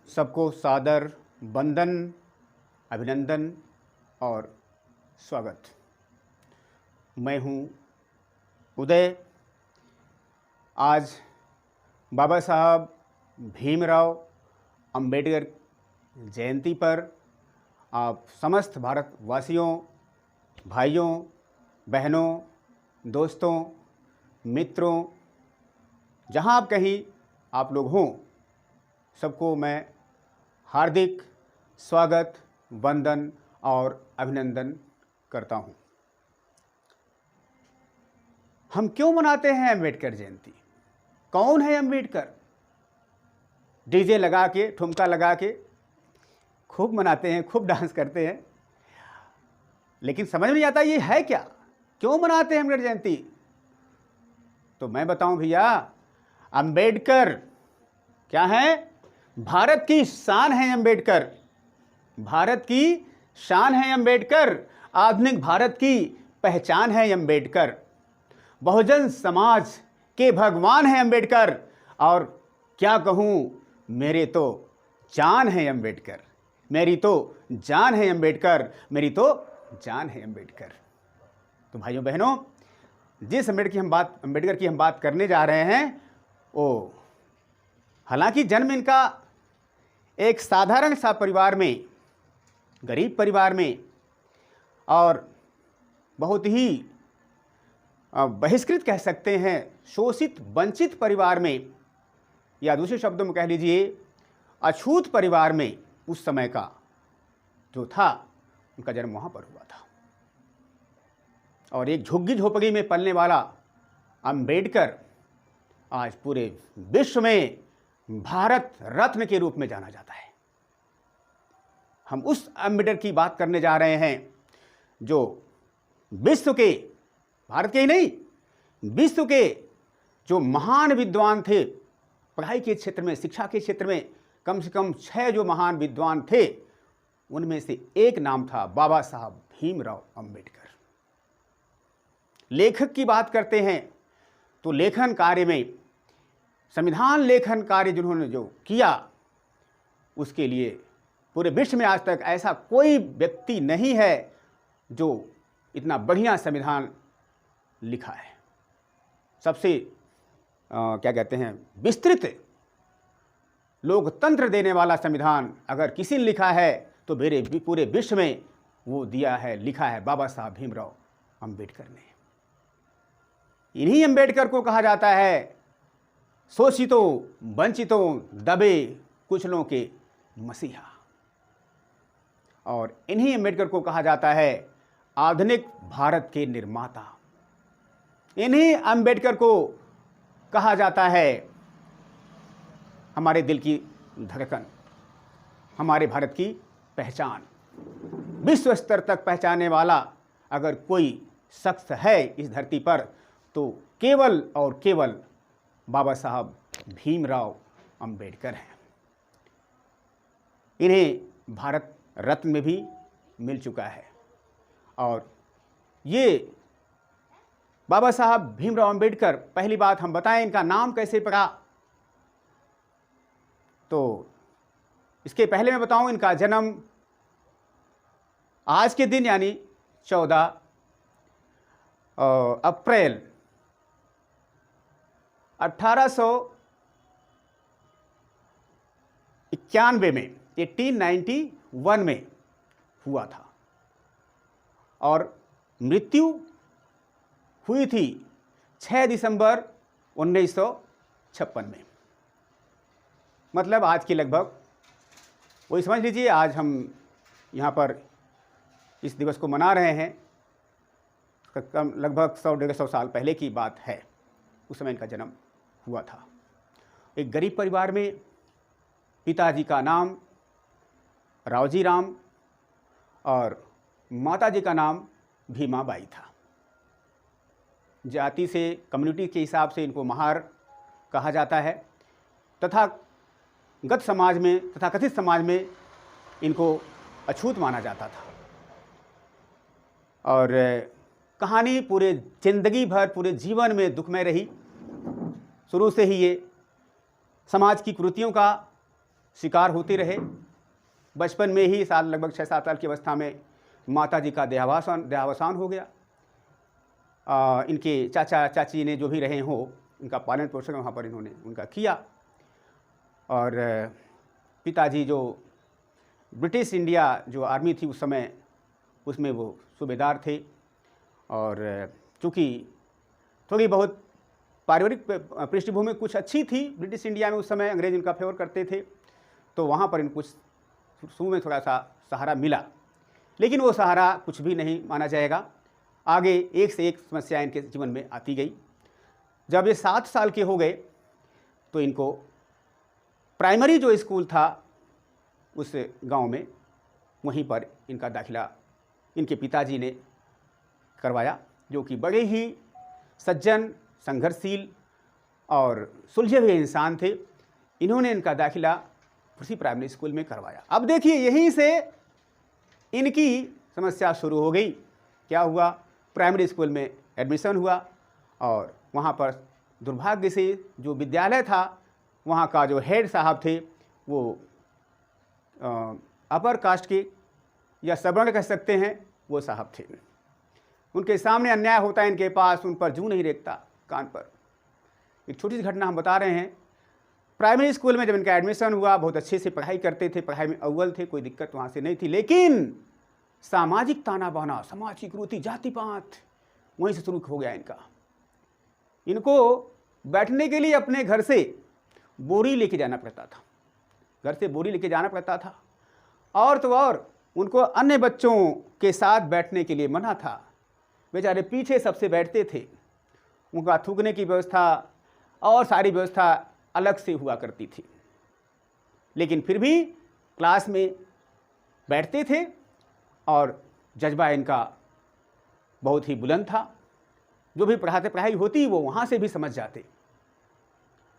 सबको सादर वंदन, अभिनंदन और स्वागत। मैं हूं उदय। आज बाबा साहब भीमराव अंबेडकर जयंती पर आप समस्त भारतवासियों, भाइयों, बहनों, दोस्तों, मित्रों, जहां आप कहीं आप लोग हों, सबको मैं हार्दिक स्वागत, वंदन और अभिनंदन करता हूं। हम क्यों मनाते हैं अंबेडकर जयंती? कौन है अंबेडकर? डीजे लगा के, ठुमका लगा के खूब मनाते हैं, खूब डांस करते हैं, लेकिन समझ में नहीं आता ये है क्या, क्यों मनाते हैं अंबेडकर जयंती? तो मैं बताऊं भैया, अंबेडकर क्या है? भारत की शान है अंबेडकर। भारत की शान है अंबेडकर। आधुनिक भारत की पहचान है अंबेडकर। बहुजन समाज के भगवान है अंबेडकर। और क्या कहूं, मेरे तो जान है अंबेडकर। मेरी तो जान है अंबेडकर। मेरी तो जान है अंबेडकर। तो भाइयों बहनों, जिस अंबेडकर की हम बात करने जा रहे हैं, वो हालांकि जन्म इनका एक साधारण सा परिवार में, गरीब परिवार में और बहुत ही बहिष्कृत कह सकते हैं, शोषित वंचित परिवार में, या दूसरे शब्दों में कह लीजिए अछूत परिवार में उस समय का जो था, उनका जन्म वहाँ पर हुआ था। और एक झुग्गी झोपड़ी में पलने वाला अंबेडकर आज पूरे विश्व में भारत रत्न के रूप में जाना जाता है। हम उस अंबेडकर की बात करने जा रहे हैं जो विश्व के, भारत के ही नहीं, विश्व के जो महान विद्वान थे पढ़ाई के क्षेत्र में, शिक्षा के क्षेत्र में, कम से कम 6 जो महान विद्वान थे, उनमें से एक नाम था बाबा साहब भीमराव अंबेडकर। लेखक की बात करते हैं तो लेखन कार्य में, संविधान लेखन कार्य जिन्होंने जो किया, उसके लिए पूरे विश्व में आज तक ऐसा कोई व्यक्ति नहीं है जो इतना बढ़िया संविधान लिखा है। सबसे क्या कहते हैं, विस्तृत लोकतंत्र देने वाला संविधान अगर किसी ने लिखा है तो मेरे पूरे विश्व में वो दिया है, लिखा है बाबा साहब भीमराव अंबेडकर ने। इन्हीं अंबेडकर को कहा जाता है शोषितों, वंचितों, दबे कुचलों के मसीहा। और इन्हीं अंबेडकर को कहा जाता है आधुनिक भारत के निर्माता। इन्हीं अंबेडकर को कहा जाता है हमारे दिल की धड़कन, हमारे भारत की पहचान। विश्व स्तर तक पहचाने वाला अगर कोई शख्स है इस धरती पर तो केवल और केवल बाबा साहब भीमराव अंबेडकर हैं। इन्हें भारत रत्न में भी मिल चुका है। और ये बाबा साहब भीमराव अंबेडकर, पहली बात हम बताएं इनका नाम कैसे पड़ा, तो इसके पहले मैं बताऊं इनका जन्म आज के दिन यानी 14 अप्रैल 1891 में, 1891 में हुआ था। और मृत्यु हुई थी 6 दिसंबर 1956 में। मतलब आज की लगभग, वही समझ लीजिए, आज हम यहाँ पर इस दिवस को मना रहे हैं, लगभग 100-150 साल पहले की बात है। उस समय इनका जन्म हुआ था। एक गरीब परिवार में, पिताजी का नाम रावजी राम और माताजी का नाम भीमाबाई था। जाति से, कम्युनिटी के हिसाब से इनको महार कहा जाता है। तथागत समाज में, तथाकथित समाज में इनको अछूत माना जाता था। और कहानी पूरे जिंदगी भर, पूरे जीवन में दुखमय रही। शुरू से ही ये समाज की कुरीतियों का शिकार होते रहे। बचपन में ही लगभग 6-7 साल की अवस्था में माता जी का देहावसान हो गया। इनके चाचा चाची ने जो भी रहे हो, उनका पालन पोषण वहाँ पर इन्होंने उनका किया। और पिताजी जो ब्रिटिश इंडिया जो आर्मी थी उस समय, उसमें वो सूबेदार थे। और चूँकि थोड़ी बहुत पारिवारिक पृष्ठभूमि कुछ अच्छी थी ब्रिटिश इंडिया में उस समय, अंग्रेज इनका फेवर करते थे, तो वहाँ पर इनको शुरू में थोड़ा सा सहारा मिला। लेकिन वो सहारा कुछ भी नहीं माना जाएगा। आगे एक से एक समस्या इनके जीवन में आती गई। जब ये 7 साल के हो गए तो इनको प्राइमरी जो स्कूल था उस गांव में, वहीं पर इनका दाखिला इनके पिताजी ने करवाया, जो कि बड़े ही सज्जन, संघर्षशील और सुलझे हुए इंसान थे। इन्होंने इनका दाखिला उसी प्राइमरी स्कूल में करवाया। अब देखिए, यहीं से इनकी समस्या शुरू हो गई। क्या हुआ? प्राइमरी स्कूल में एडमिशन हुआ और वहाँ पर दुर्भाग्य से जो विद्यालय था, वहाँ का जो हेड साहब थे वो अपर कास्ट के या सवर्ण कह सकते हैं, वो साहब थे। उनके सामने अन्याय होता है, इनके पास उन पर जूं नहीं रेखता कान पर। एक छोटी सी घटना हम बता रहे हैं। प्राइमरी स्कूल में जब इनका एडमिशन हुआ, बहुत अच्छे से पढ़ाई करते थे, पढ़ाई में अव्वल थे, कोई दिक्कत वहाँ से नहीं थी। लेकिन सामाजिक ताना बाना, सामाजिक कुरीति, जातिपात वहीं से शुरू हो गया इनका। इनको बैठने के लिए अपने घर से बोरी लेके जाना पड़ता था, घर से बोरी लेके जाना पड़ता था। और तो और उनको अन्य बच्चों के साथ बैठने के लिए मना था। बेचारे पीछे सबसे बैठते थे। उनका थूकने की व्यवस्था और सारी व्यवस्था अलग से हुआ करती थी। लेकिन फिर भी क्लास में बैठते थे और जज्बा इनका बहुत ही बुलंद था। जो भी पढ़ाई होती वो वहाँ से भी समझ जाते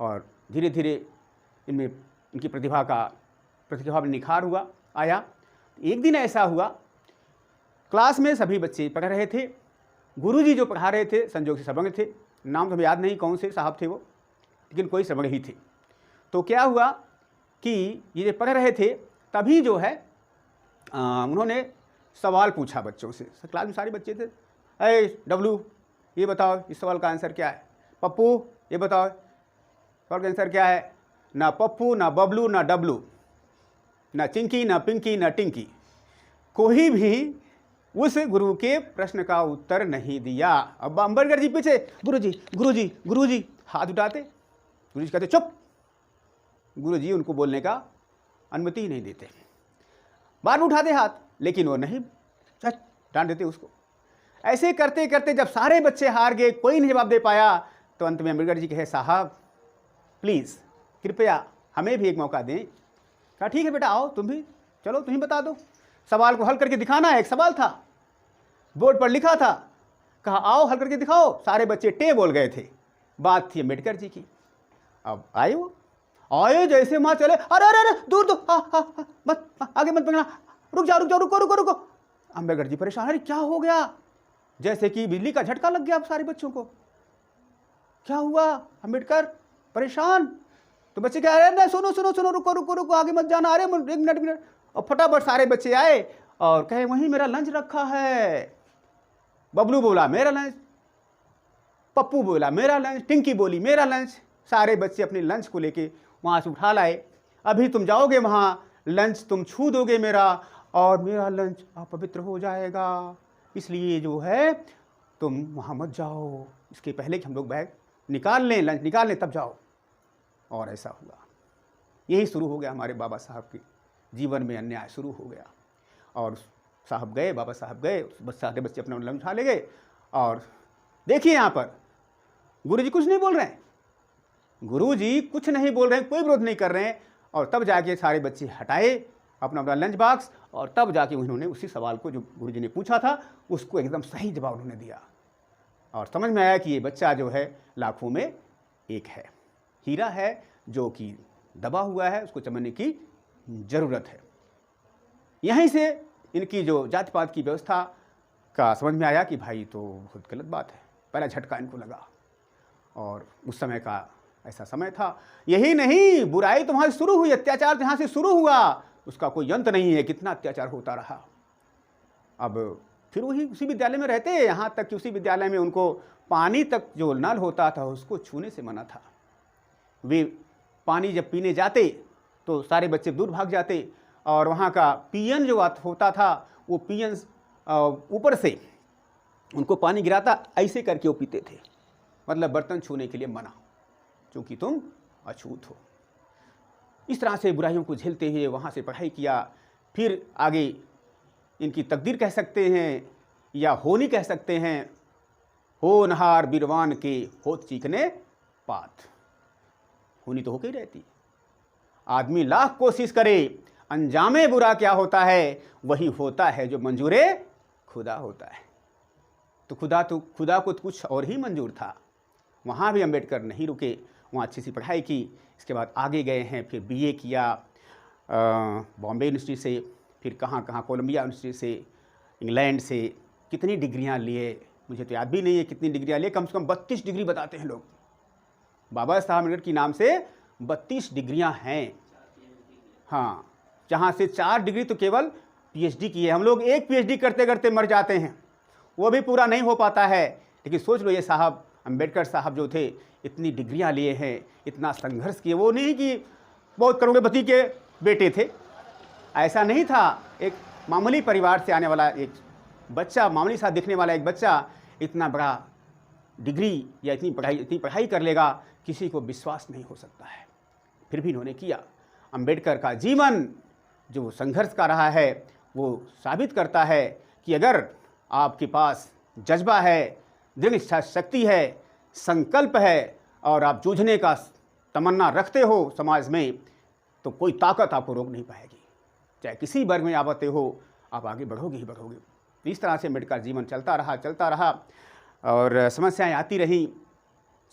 और धीरे धीरे इनमें इनकी प्रतिभा में निखार हुआ आया। एक दिन ऐसा हुआ, क्लास में सभी बच्चे पढ़ रहे थे। गुरुजी जो पढ़ा रहे थे संजोग से सवर्ण थे, नाम तो हमें याद नहीं कौन से साहब थे वो, लेकिन कोई सवर्ण ही थे। तो क्या हुआ कि ये पढ़ रहे थे, तभी जो है उन्होंने सवाल पूछा बच्चों से। क्लास में सारे बच्चे थे। अरे डब्लू, ये बताओ इस सवाल का आंसर क्या है। पप्पू, ये बताओ सवाल का आंसर क्या है। ना पप्पू, ना बबलू, ना डब्लू, ना चिंकी, ना पिंकी, ना टिंकी, कोई भी उस गुरु के प्रश्न का उत्तर नहीं दिया। अब अम्बेडकर जी पीछे, गुरुजी गुरुजी गुरुजी हाथ उठाते। गुरुजी कहते चुप। गुरुजी उनको बोलने का अनुमति ही नहीं देते। बार बार उठाते हाथ, लेकिन वो नहीं, डांट देते उसको। ऐसे करते करते जब सारे बच्चे हार गए, कोई नहीं जवाब दे पाया, तो अंत में अम्बेडकर जी कहे, साहब प्लीज़ कृपया हमें भी एक मौका दें। कहा ठीक है बेटा, आओ तुम भी, चलो तुम ही बता दो, सवाल को हल करके दिखाना है। एक सवाल था, बोर्ड पर लिखा था। कहा आओ हल करके दिखाओ। सारे बच्चे टे बोल गए थे। बात थी अम्बेडकर जी की। अब आए वो, आए जैसे वहाँ चले, अरे अरे अरे दूर दो, मत आगे मत बढ़ना, रुक जाओ रुक जाओ, रुको रुको रुको। अम्बेडकर जी परेशान, अरे क्या हो गया? जैसे कि बिजली का झटका लग गया अब सारे बच्चों को। क्या हुआ? अम्बेडकर परेशान। तो बच्चे क्या, अरे नहीं सुनो सुनो सुनो, रुको रुको रुको, आगे मत जाना, अरे एक मिनट। और फटाफट सारे बच्चे आए और कहे वहीं मेरा लंच रखा है। बबलू बोला मेरा लंच, पप्पू बोला मेरा लंच, टिंकी बोली मेरा लंच। सारे बच्चे अपने लंच को लेके वहाँ से उठा लाए। अभी तुम जाओगे वहाँ, लंच तुम छू दोगे मेरा, और मेरा लंच अपवित्र हो जाएगा, इसलिए जो है तुम वहाँ मत जाओ, इसके पहले कि हम लोग बैग निकाल लें, लंच निकाल लें, तब जाओ। और ऐसा हुआ। यही शुरू हो गया हमारे बाबा साहब के जीवन में, अन्याय शुरू हो गया। और साहब गए, बाबा साहब गए, सारे बच्चे अपना लंच उठा ले गए। और देखिए यहाँ पर गुरुजी कुछ नहीं बोल रहे हैं, गुरुजी कुछ नहीं बोल रहे हैं, कोई विरोध नहीं कर रहे हैं। और तब जाके सारे बच्चे हटाए अपना अपना लंच बॉक्स, और तब जाके उन्होंने उसी सवाल को जो गुरुजी ने पूछा था उसको एकदम सही जवाब उन्होंने दिया। और समझ में आया कि ये बच्चा जो है लाखों में एक है, हीरा है जो कि दबा हुआ है, उसको चमकने की ज़रूरत है। यहीं से इनकी जो जाति पात की व्यवस्था का समझ में आया कि भाई तो बहुत गलत बात है। पहला झटका इनको लगा। और उस समय का ऐसा समय था। यही नहीं, बुराई तो वहाँ से शुरू हुई, अत्याचार जहाँ से शुरू हुआ उसका कोई अंत नहीं है, कितना अत्याचार होता रहा। अब फिर वही उसी विद्यालय में रहते, यहाँ तक कि उसी विद्यालय में उनको पानी तक जो नल होता था उसको छूने से मना था। वे पानी जब पीने जाते तो सारे बच्चे दूर भाग जाते, और वहाँ का पियन जो होता था वो पियन ऊपर से उनको पानी गिराता, ऐसे करके वो पीते थे, मतलब बर्तन छूने के लिए मना, क्योंकि तुम अछूत हो। इस तरह से बुराइयों को झेलते हुए वहाँ से पढ़ाई किया। फिर आगे इनकी तकदीर कह सकते हैं या होनी कह सकते हैं, होनहार बिरवान के होत चीकने पात। होनी तो होके ही रहती, आदमी लाख कोशिश करे, अंजामे बुरा क्या होता है, वही होता है जो मंजूरे खुदा होता है। तो खुदा को कुछ और ही मंजूर था। वहाँ भी अंबेडकर नहीं रुके, वहाँ अच्छी सी पढ़ाई की। इसके बाद आगे गए हैं, फिर बीए किया बॉम्बे यूनिवर्सिटी से, फिर कहाँ कोलंबिया यूनिवर्सिटी से, इंग्लैंड से। कितनी डिग्रियाँ लिए मुझे तो याद भी नहीं है कितनी डिग्रियाँ लिए, कम से कम 32 डिग्री बताते हैं लोग। बाबा साहब अम्बेडकर के नाम से 32 डिग्रियाँ हैं। हाँ, जहाँ से 4 डिग्री तो केवल पीएचडी की है। हम लोग एक पीएचडी करते करते मर जाते हैं, वो भी पूरा नहीं हो पाता है। लेकिन सोच लो, ये साहब अम्बेडकर साहब जो थे, इतनी डिग्रियाँ लिए हैं, इतना संघर्ष किए। वो नहीं कि बहुत करोड़पति के बेटे थे, ऐसा नहीं था। एक मामूली परिवार से आने वाला एक बच्चा, मामूली सा दिखने वाला एक बच्चा इतना बड़ा डिग्री या इतनी पढ़ाई कर लेगा, किसी को विश्वास नहीं हो सकता है। फिर भी इन्होंने किया। अम्बेडकर का जीवन जो संघर्ष का रहा है वो साबित करता है कि अगर आपके पास जज्बा है, दृढ़ इच्छा शक्ति है, संकल्प है और आप जूझने का तमन्ना रखते हो समाज में, तो कोई ताकत आपको रोक नहीं पाएगी। चाहे किसी वर्ग में आप आते हो, आप आगे बढ़ोगे ही बढ़ोगे। तो इस तरह से अम्बेडकर जीवन चलता रहा और समस्याएं आती रहीं।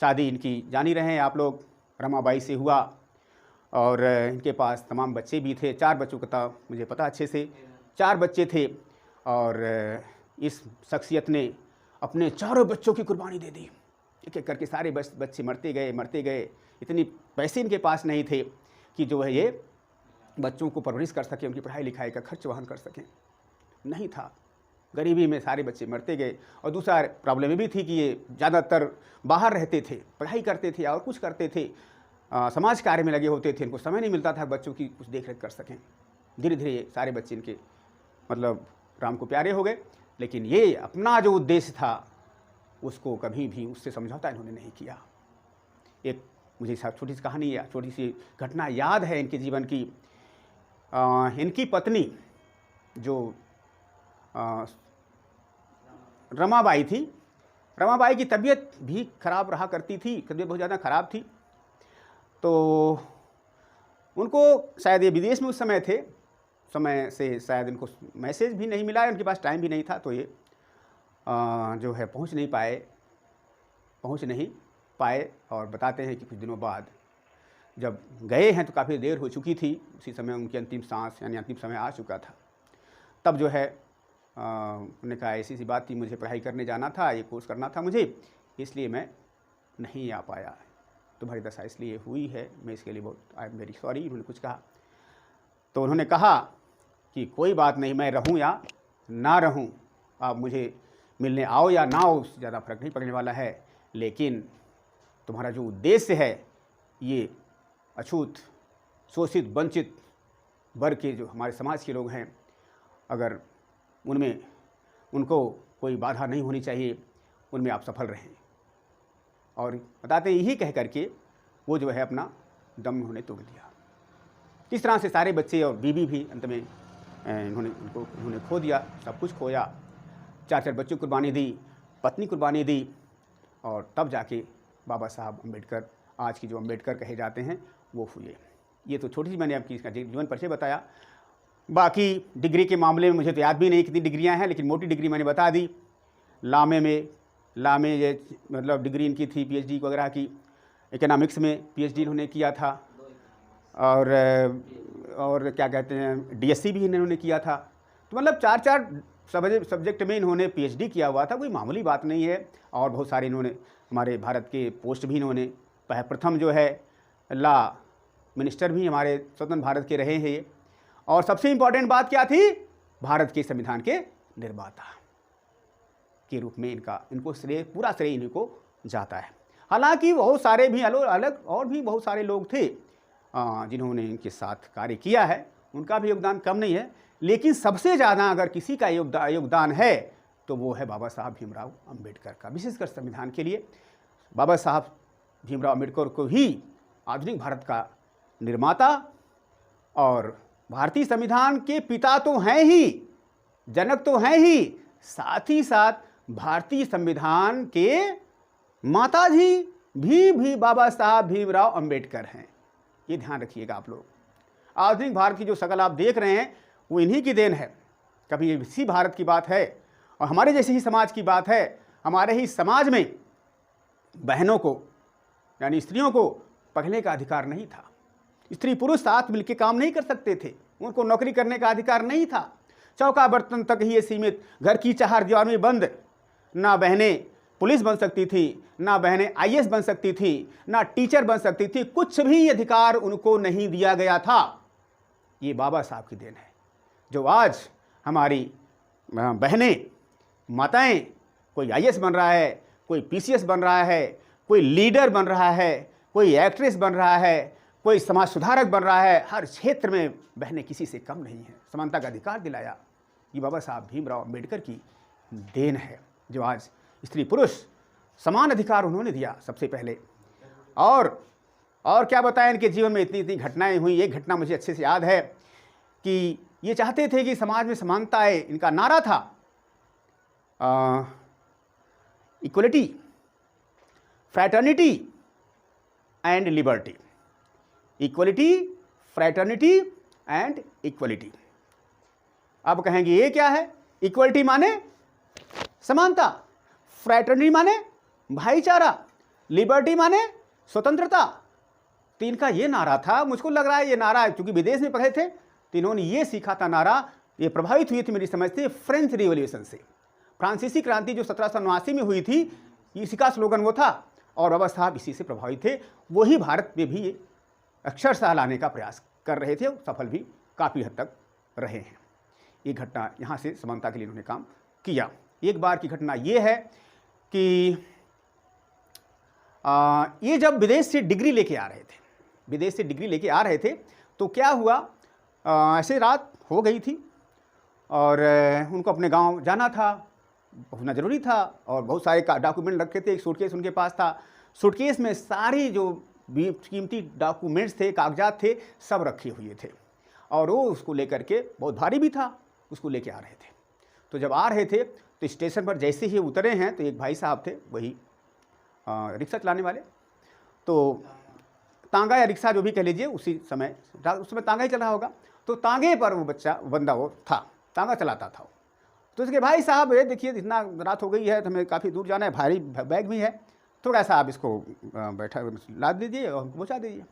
शादी इनकी जान ही रहे हैं आप लोग, रमाबाई से हुआ, और इनके पास तमाम बच्चे भी थे। 4 बच्चों का मुझे पता अच्छे से, 4 बच्चे थे। और इस शख्सियत ने अपने चारों बच्चों की कुर्बानी दे दी। एक एक करके सारे बच्चे मरते गए। इतनी पैसे इनके पास नहीं थे कि जो है ये बच्चों को परवरिश कर सकें, उनकी पढ़ाई लिखाई का खर्च वहन कर सकें, नहीं था। गरीबी में सारे बच्चे मरते गए। और दूसरा प्रॉब्लम ये भी थी कि ये ज़्यादातर बाहर रहते थे, पढ़ाई करते थे और कुछ करते थे, समाज कार्य में लगे होते थे। इनको समय नहीं मिलता था बच्चों की कुछ देख रेख कर सकें। धीरे धीरे सारे बच्चे इनके मतलब राम को प्यारे हो गए। लेकिन ये अपना जो उद्देश्य था उसको कभी भी उससे समझौता इन्होंने नहीं किया। एक मुझे छोटी सी कहानी या छोटी सी घटना याद है इनके जीवन की। इनकी पत्नी जो रमाबाई थी, रमाबाई की तबीयत भी खराब रहा करती थी, तबीयत बहुत ज़्यादा ख़राब थी। तो उनको शायद ये विदेश में उस समय थे, समय से शायद इनको मैसेज भी नहीं मिला, उनके पास टाइम भी नहीं था, तो ये जो है पहुंच नहीं पाए। और बताते हैं कि कुछ दिनों बाद जब गए हैं तो काफ़ी देर हो चुकी थी, उसी समय उनकी अंतिम सांस यानी अंतिम समय आ चुका था। तब जो है उन्होंने कहा ऐसी सी बात थी, मुझे पढ़ाई करने जाना था, ये कोर्स करना था मुझे, इसलिए मैं नहीं आ पाया। तुम्हारी दशा इसलिए हुई है, मैं इसके लिए बहुत आई एम वेरी सॉरी। उन्होंने कुछ कहा तो उन्होंने कहा कि कोई बात नहीं, मैं रहूं या ना रहूं, आप मुझे मिलने आओ या ना आओ, उससे ज़्यादा फर्क नहीं पड़ने वाला है। लेकिन तुम्हारा जो उद्देश्य है, ये अछूत, शोषित, वंचित वर्ग के जो हमारे समाज के लोग हैं, अगर उनमें उनको कोई बाधा नहीं होनी चाहिए, उनमें आप सफल रहें। और बताते हैं यही कह करके वो जो है अपना दम उन्होंने तोड़ दिया। इस तरह से सारे बच्चे और बीवी भी अंत में उन्होंने खो दिया, सब कुछ खोया। 4 बच्चों की कुर्बानी दी, पत्नी कुर्बानी दी, और तब जाके बाबा साहब अम्बेडकर, आज की जो अम्बेडकर कहे जाते हैं, वो हुए। ये तो छोटी सी मैंने आपकी इसका जीवन परिचय बताया। बाकी डिग्री के मामले में मुझे तो याद भी नहीं कितनी डिग्रियां हैं, लेकिन मोटी डिग्री मैंने बता दी। लामे ये मतलब डिग्री इनकी थी पीएचडी वगैरह की। इकोनॉमिक्स में पीएचडी इन्होंने किया था, और क्या कहते हैं डीएससी भी इन्होंने किया था। तो मतलब 4 सब्जेक्ट में इन्होंने पीएचडी किया हुआ था, कोई मामूली बात नहीं है। और बहुत सारे इन्होंने हमारे भारत के पोस्ट भी इन्होंने प्रथम जो है लॉ मिनिस्टर भी हमारे स्वतंत्र भारत के रहे हैं ये। और सबसे इम्पॉर्टेंट बात क्या थी, भारत के संविधान के निर्माता के रूप में इनको श्रेय, पूरा श्रेय इन्हीं को जाता है। हालांकि बहुत सारे भी अलग और भी बहुत सारे लोग थे जिन्होंने इनके साथ कार्य किया है, उनका भी योगदान कम नहीं है, लेकिन सबसे ज़्यादा अगर किसी का योगदान है तो वो है बाबा साहब भीमराव अंबेडकर का। विशेषकर संविधान के लिए बाबा साहब भीमराव अंबेडकर को ही आधुनिक भारत का निर्माता और भारतीय संविधान के पिता तो हैं ही, जनक तो हैं ही, साथ ही साथ भारतीय संविधान के माताजी भी बाबा साहब भीमराव अंबेडकर हैं। ये ध्यान रखिएगा आप लोग। आधुनिक भारत की जो शकल आप देख रहे हैं वो इन्हीं की देन है। कभी इसी भारत की बात है और हमारे जैसे ही समाज की बात है। हमारे ही समाज में बहनों को यानी स्त्रियों को पढ़ने का अधिकार नहीं था। स्त्री पुरुष साथ मिलकर काम नहीं कर सकते थे, उनको नौकरी करने का अधिकार नहीं था। चौका बर्तन तक ही ये सीमित, घर की चार दीवार में बंद। ना बहनें पुलिस बन सकती थी, ना बहनें आईएएस बन सकती थी, ना टीचर बन सकती थी, कुछ भी अधिकार उनको नहीं दिया गया था। ये बाबा साहब की देन है जो आज हमारी बहनें, माताएं, कोई आईएएस बन रहा है, कोई पीसीएस बन रहा है, कोई लीडर बन रहा है, कोई एक्ट्रेस बन रहा है, कोई समाज सुधारक बन रहा है। हर क्षेत्र में बहनें किसी से कम नहीं हैं। समानता का अधिकार दिलाया, ये बाबा साहब भीमराव अंबेडकर की देन है जो आज स्त्री पुरुष समान अधिकार उन्होंने दिया सबसे पहले। और क्या बताएं, इनके जीवन में इतनी इतनी घटनाएं हुई। एक घटना मुझे अच्छे से याद है कि ये चाहते थे कि समाज में समानता आए। इनका नारा था equality, fraternity and liberty. Equality, fraternity and equality. अब कहेंगे ये क्या है? इक्वलिटी माने समानता, फ्रैटर्निटी माने भाईचारा, लिबर्टी माने स्वतंत्रता। तो इनका ये नारा था। मुझको लग रहा है ये नारा, क्योंकि विदेश में पढ़े थे तो इन्होंने ये सीखा था नारा। ये प्रभावित हुई थी मेरी समझ से फ्रेंच रिवॉल्यूशन से। फ्रांसीसी क्रांति जो 1789 में हुई थी, इसी का स्लोगन वो था और बाबा साहब इसी से प्रभावित थे। वही भारत में भी अक्षरशः लाने का प्रयास कर रहे थे, सफल भी काफ़ी हद तक रहे हैं। ये घटना यहाँ से समानता के लिए इन्होंने काम किया। एक बार की घटना ये है कि ये जब विदेश से डिग्री लेके आ रहे थे, तो क्या हुआ, ऐसे रात हो गई थी और उनको अपने गांव जाना था, पहुंचना जरूरी था और बहुत सारे डॉक्यूमेंट रखे थे। एक सूटकेस उनके पास था, सूटकेस में सारी जो कीमती डॉक्यूमेंट्स थे, कागजात थे, सब रखे हुए थे और वो उसको लेकर के, बहुत भारी भी था, उसको लेके आ रहे थे। तो जब आ रहे थे तो स्टेशन पर जैसे ही उतरे हैं तो एक भाई साहब थे, वही रिक्शा चलाने वाले, तो तांगा या रिक्शा जो भी कह लीजिए, उस समय तांगा ही चल रहा होगा। तो तांगे पर वो बंदा वो था, तांगा चलाता था। तो उसके भाई साहब, ये देखिए इतना रात हो गई है तो हमें काफ़ी दूर जाना है, भारी बैग भी है, थोड़ा सा आप इसको बैठा लाद दीजिए और हमको पहुँचा दीजिए,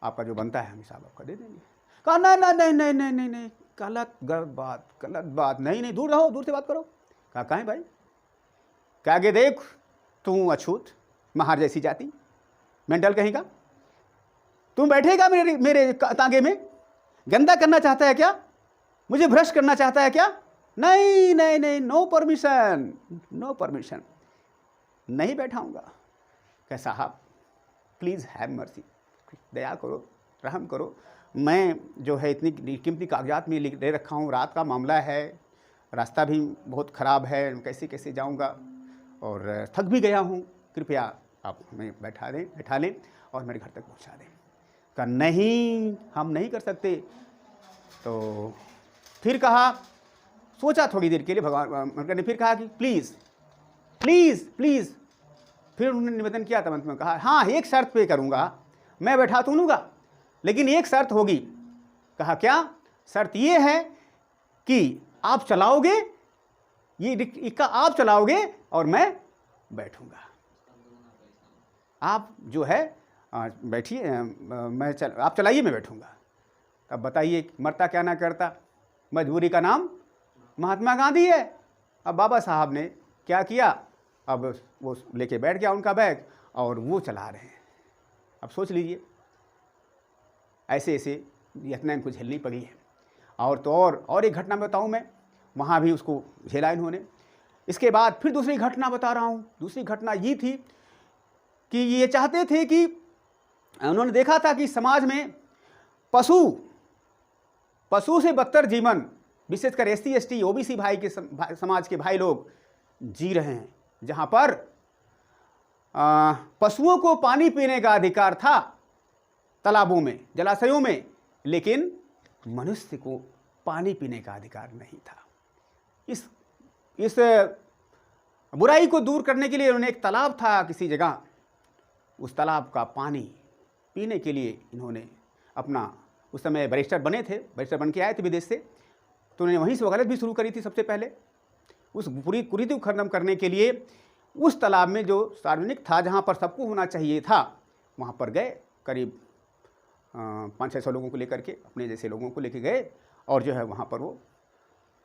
आपका जो बनता है हम हिसाब आपका दे देंगे। कहा नहीं, गलत बात, नहीं, दूर रहो, दूर से बात करो। कहा कहाँ भाई? क्या आगे देख, तू अछूत महार जैसी जाति, मेंटल कहीं का, तुम बैठेगा मेरे तांगे में? गंदा करना चाहता है क्या? मुझे भ्रष्ट करना चाहता है क्या? नहीं, नो परमिशन, नहीं बैठाऊंगा। कह साहब प्लीज़ हैव मर्सी, दया करो, रहम करो, मैं जो है इतनी कीमती कागजात में ले रखा हूँ, रात का मामला है, रास्ता भी बहुत ख़राब है, कैसे जाऊँगा और थक भी गया हूँ, कृपया आप हमें बैठा लें और मेरे घर तक पहुँचा दें। कहा नहीं, हम नहीं कर सकते। तो फिर कहा, सोचा थोड़ी देर के लिए, भगवान ने फिर कहा कि प्लीज़। फिर उन्होंने निवेदन किया था, अंत में कहा हाँ, एक शर्त पे करूँगा, मैं बैठा तो लूँगा, लेकिन एक शर्त होगी। कहा क्या? शर्त ये है कि आप चलाओगे, ये रिक्शा आप चलाओगे और मैं बैठूँगा। आप जो है बैठिए, आप चलाइए, मैं बैठूँगा। अब बताइए मरता क्या ना करता, मजबूरी का नाम महात्मा गांधी है। अब बाबा साहब ने क्या किया, अब वो लेके बैठ गया उनका बैग और वो चला रहे हैं। अब सोच लीजिए, ऐसे ऐसे यातना इनको झेलनी पड़ी है। और तो और एक घटना बताऊं मैं, वहाँ भी उसको झेला इन्होंने। इसके बाद फिर दूसरी घटना बता रहा हूँ। दूसरी घटना ये थी कि ये चाहते थे कि उन्होंने देखा था कि समाज में पशु से बदतर जीवन, विशेषकर SC ST OBC भाई के समाज के भाई लोग जी रहे हैं, जहाँ पर पशुओं को पानी पीने का अधिकार था तालाबों में, जलाशयों में, लेकिन मनुष्य को पानी पीने का अधिकार नहीं था। इस बुराई को दूर करने के लिए उन्होंने एक तालाब था किसी जगह, उस तालाब का पानी पीने के लिए इन्होंने अपना, उस समय बैरिस्टर बने थे, बैरिस्टर बन के आए थे विदेश से, तो उन्होंने वहीं से वकालत भी शुरू करी थी सबसे पहले। उस पूरी कुरीति को खत्म करने के लिए उस तालाब में जो सार्वजनिक था, जहाँ पर सबको होना चाहिए था, वहाँ पर गए, करीब 500-600 लोगों को लेकर के, अपने जैसे लोगों को लेके गए, और जो है वहाँ पर वो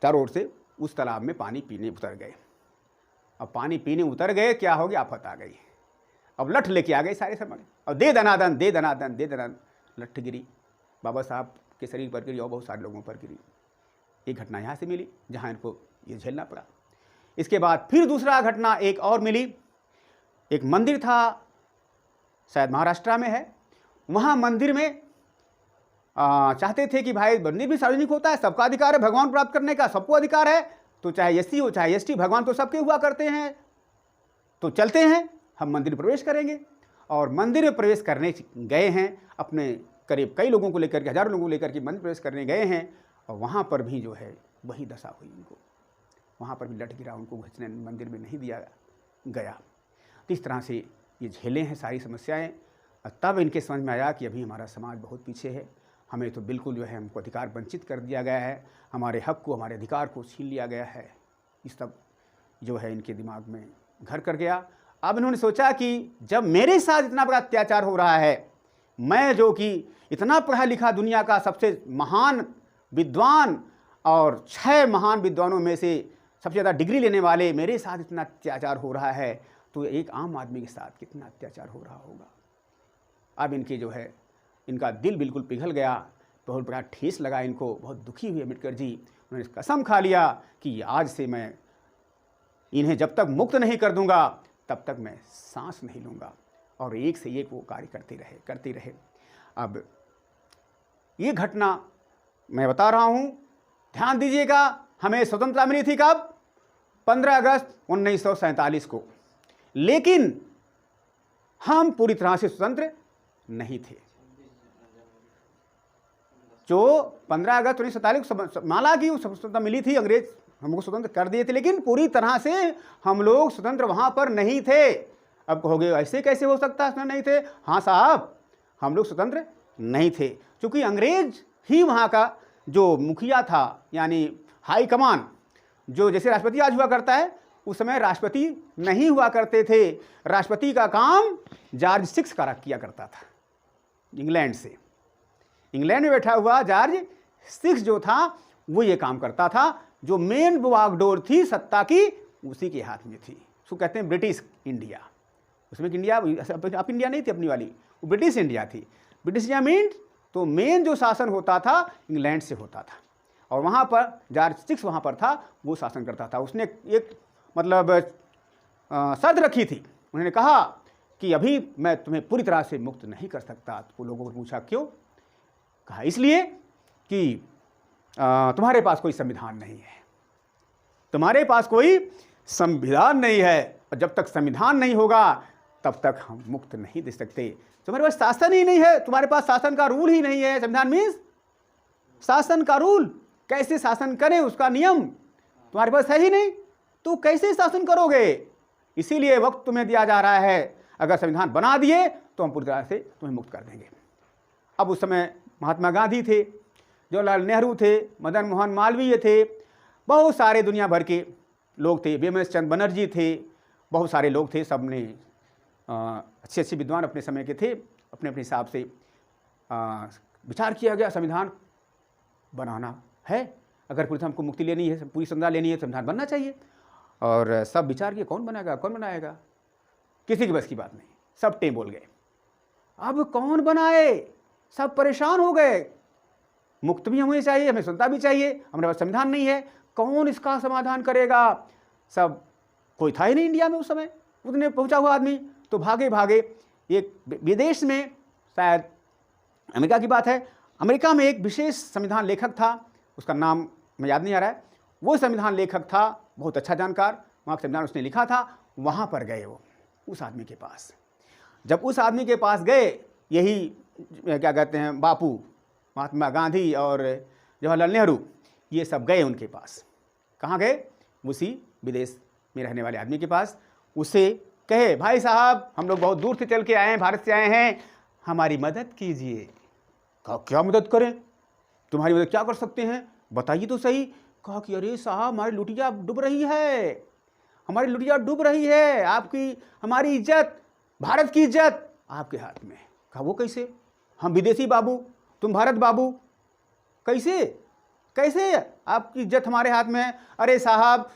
चारों ओर से उस तालाब में पानी पीने उतर गए। अब पानी पीने उतर गए, क्या हो गया, आफत आ गई। अब लठ लेके आ गए सारे समाज, और दे दनादन दे दनादन दे दनादन, लठ गिरी, बाबा साहब के शरीर पर गिरी और बहुत सारे लोगों पर गिरी। एक घटना यहाँ से मिली जहाँ इनको ये झेलना पड़ा। इसके बाद फिर दूसरा घटना एक और मिली। एक मंदिर था, शायद महाराष्ट्र में है, वहाँ मंदिर में चाहते थे कि भाई मंदिर भी सार्वजनिक होता है, सबका अधिकार है भगवान प्राप्त करने का, सबको अधिकार है, तो चाहे SC हो चाहे ST, भगवान तो सबके हुआ करते हैं, तो चलते हैं हम मंदिर प्रवेश करेंगे। और मंदिर में प्रवेश करने गए हैं, अपने करीब कई लोगों को लेकर के, हजारों लोगों को लेकर के मंदिर प्रवेश करने गए हैं, और वहाँ पर भी जो है वही दशा हुई उनको, वहाँ पर भी लट गिरा, उनको घुसने मंदिर में नहीं दिया गया। तो इस तरह से ये झेले हैं सारी समस्याएं। तब इनके समझ में आया कि अभी हमारा समाज बहुत पीछे है, हमें तो बिल्कुल जो है हमको अधिकार वंचित कर दिया गया है, हमारे हक को, हमारे अधिकार को छीन लिया गया है। इस सब जो है इनके दिमाग में घर कर गया। अब इन्होंने सोचा कि जब मेरे साथ इतना बड़ा अत्याचार हो रहा है, मैं जो कि इतना पढ़ा लिखा, दुनिया का सबसे महान विद्वान और 6 महान विद्वानों में से सबसे ज़्यादा डिग्री लेने वाले, मेरे साथ इतना अत्याचार हो रहा है, तो एक आम आदमी के साथ कितना अत्याचार हो रहा होगा। अब इनके जो है, इनका दिल बिल्कुल पिघल गया, बहुत बड़ा ठेस लगा इनको, बहुत दुखी हुए अम्बेडकर जी। उन्होंने कसम खा लिया कि आज से मैं इन्हें जब तक मुक्त नहीं कर दूंगा तब तक मैं सांस नहीं लूँगा। और एक से एक वो कार्य करते रहे। अब ये घटना मैं बता रहा हूँ, ध्यान दीजिएगा, हमें स्वतंत्रता मिली थी कब? 15 अगस्त 1947 को, लेकिन हम पूरी तरह से स्वतंत्र नहीं थे। जो 15 अगस्त 1947 माला की स्वतंत्रता मिली थी, अंग्रेज हमको स्वतंत्र कर दिए थे, लेकिन पूरी तरह से हम लोग स्वतंत्र वहाँ पर नहीं थे। अब कहोगे ऐसे कैसे हो सकता है, नहीं थे? हाँ साहब, हम लोग स्वतंत्र नहीं थे, क्योंकि अंग्रेज ही वहाँ का जो मुखिया था, यानी हाई कमान, जो जैसे राष्ट्रपति आज हुआ करता है, उस समय राष्ट्रपति नहीं हुआ करते थे। राष्ट्रपति का काम जॉर्ज 6 किया करता था, इंग्लैंड से। इंग्लैंड में बैठा हुआ जॉर्ज 6 जो था वो ये काम करता था। जो मेन बागडोर थी सत्ता की, उसी के हाथ में थी। उसको कहते हैं ब्रिटिश इंडिया। उसमें इंडिया आप इंडिया नहीं थी अपनी वाली, वो ब्रिटिश इंडिया थी। ब्रिटिश इंडिया मीन तो मेन जो शासन होता था इंग्लैंड से होता था, और वहाँ पर जॉर्ज 6 वहाँ पर था, वो शासन करता था। उसने एक मतलब शर्त रखी थी। उन्होंने कहा कि अभी मैं तुम्हें पूरी तरह से मुक्त नहीं कर सकता। तो लोगों को पूछा क्यों? कहा इसलिए कि तुम्हारे पास कोई संविधान नहीं है, तुम्हारे पास कोई संविधान नहीं है, और जब तक संविधान नहीं होगा तब तक हम मुक्त नहीं दे सकते। तुम्हारे पास शासन ही नहीं है, तुम्हारे पास शासन का रूल ही नहीं है। संविधान मीन्स शासन का रूल, कैसे शासन करें उसका नियम तुम्हारे पास है ही नहीं, तो कैसे शासन करोगे? इसीलिए वक्त तुम्हें दिया जा रहा है, अगर संविधान बना दिए तो हम पूरी तरह से तुम्हें मुक्त कर देंगे। अब उस समय महात्मा गांधी थे, जवाहरलाल नेहरू थे, मदन मोहन मालवीय थे, बहुत सारे दुनिया भर के लोग थे, बीएमएस चंद्र बनर्जी थे, बहुत सारे लोग थे। सब ने अच्छे अच्छे विद्वान अपने समय के थे, अपने अपने हिसाब से विचार किया गया संविधान बनाना है। अगर पूरी हमको मुक्ति लेनी है, पूरी संविधान लेनी है, संविधान बनना चाहिए। और सब विचार किए कौन बनाएगा, कौन बनाएगा, किसी की बस की बात नहीं, सब टें बोल गए। अब कौन बनाए, सब परेशान हो गए। मुक्त भी हमें चाहिए, हमें स्वतंत्रता भी चाहिए, हमारे पास संविधान नहीं है, कौन इसका समाधान करेगा। सब कोई था ही नहीं इंडिया में उस समय उतने पहुंचा हुआ आदमी, तो भागे भागे एक विदेश में, शायद अमेरिका की बात है, अमेरिका में एक विशेष संविधान लेखक था, उसका नाम मैं याद नहीं आ रहा है। वो संविधान लेखक था, बहुत अच्छा जानकार, वहाँ का संविधान उसने लिखा था। वहाँ पर गए वो उस आदमी के पास। जब उस आदमी के पास गए, यही क्या कहते हैं, बापू महात्मा गांधी और जवाहरलाल नेहरू, ये सब गए उनके पास। कहाँ गए? उसी विदेश में रहने वाले आदमी के पास। उससे कहे, भाई साहब हम लोग बहुत दूर से चल के आए हैं, भारत से आए हैं, हमारी मदद कीजिए। कहा क्या मदद करें, तुम्हारी मदद क्या कर सकते हैं, बताइए तो सही। कहा कि अरे साहब हमारी लुटिया डूब रही है, हमारी लुटिया डूब रही है, आपकी हमारी इज्जत, भारत की इज्जत आपके हाथ में। कहा वो कैसे, हम विदेशी बाबू, तुम भारत बाबू, कैसे कैसे आपकी इज्जत हमारे हाथ में है। अरे साहब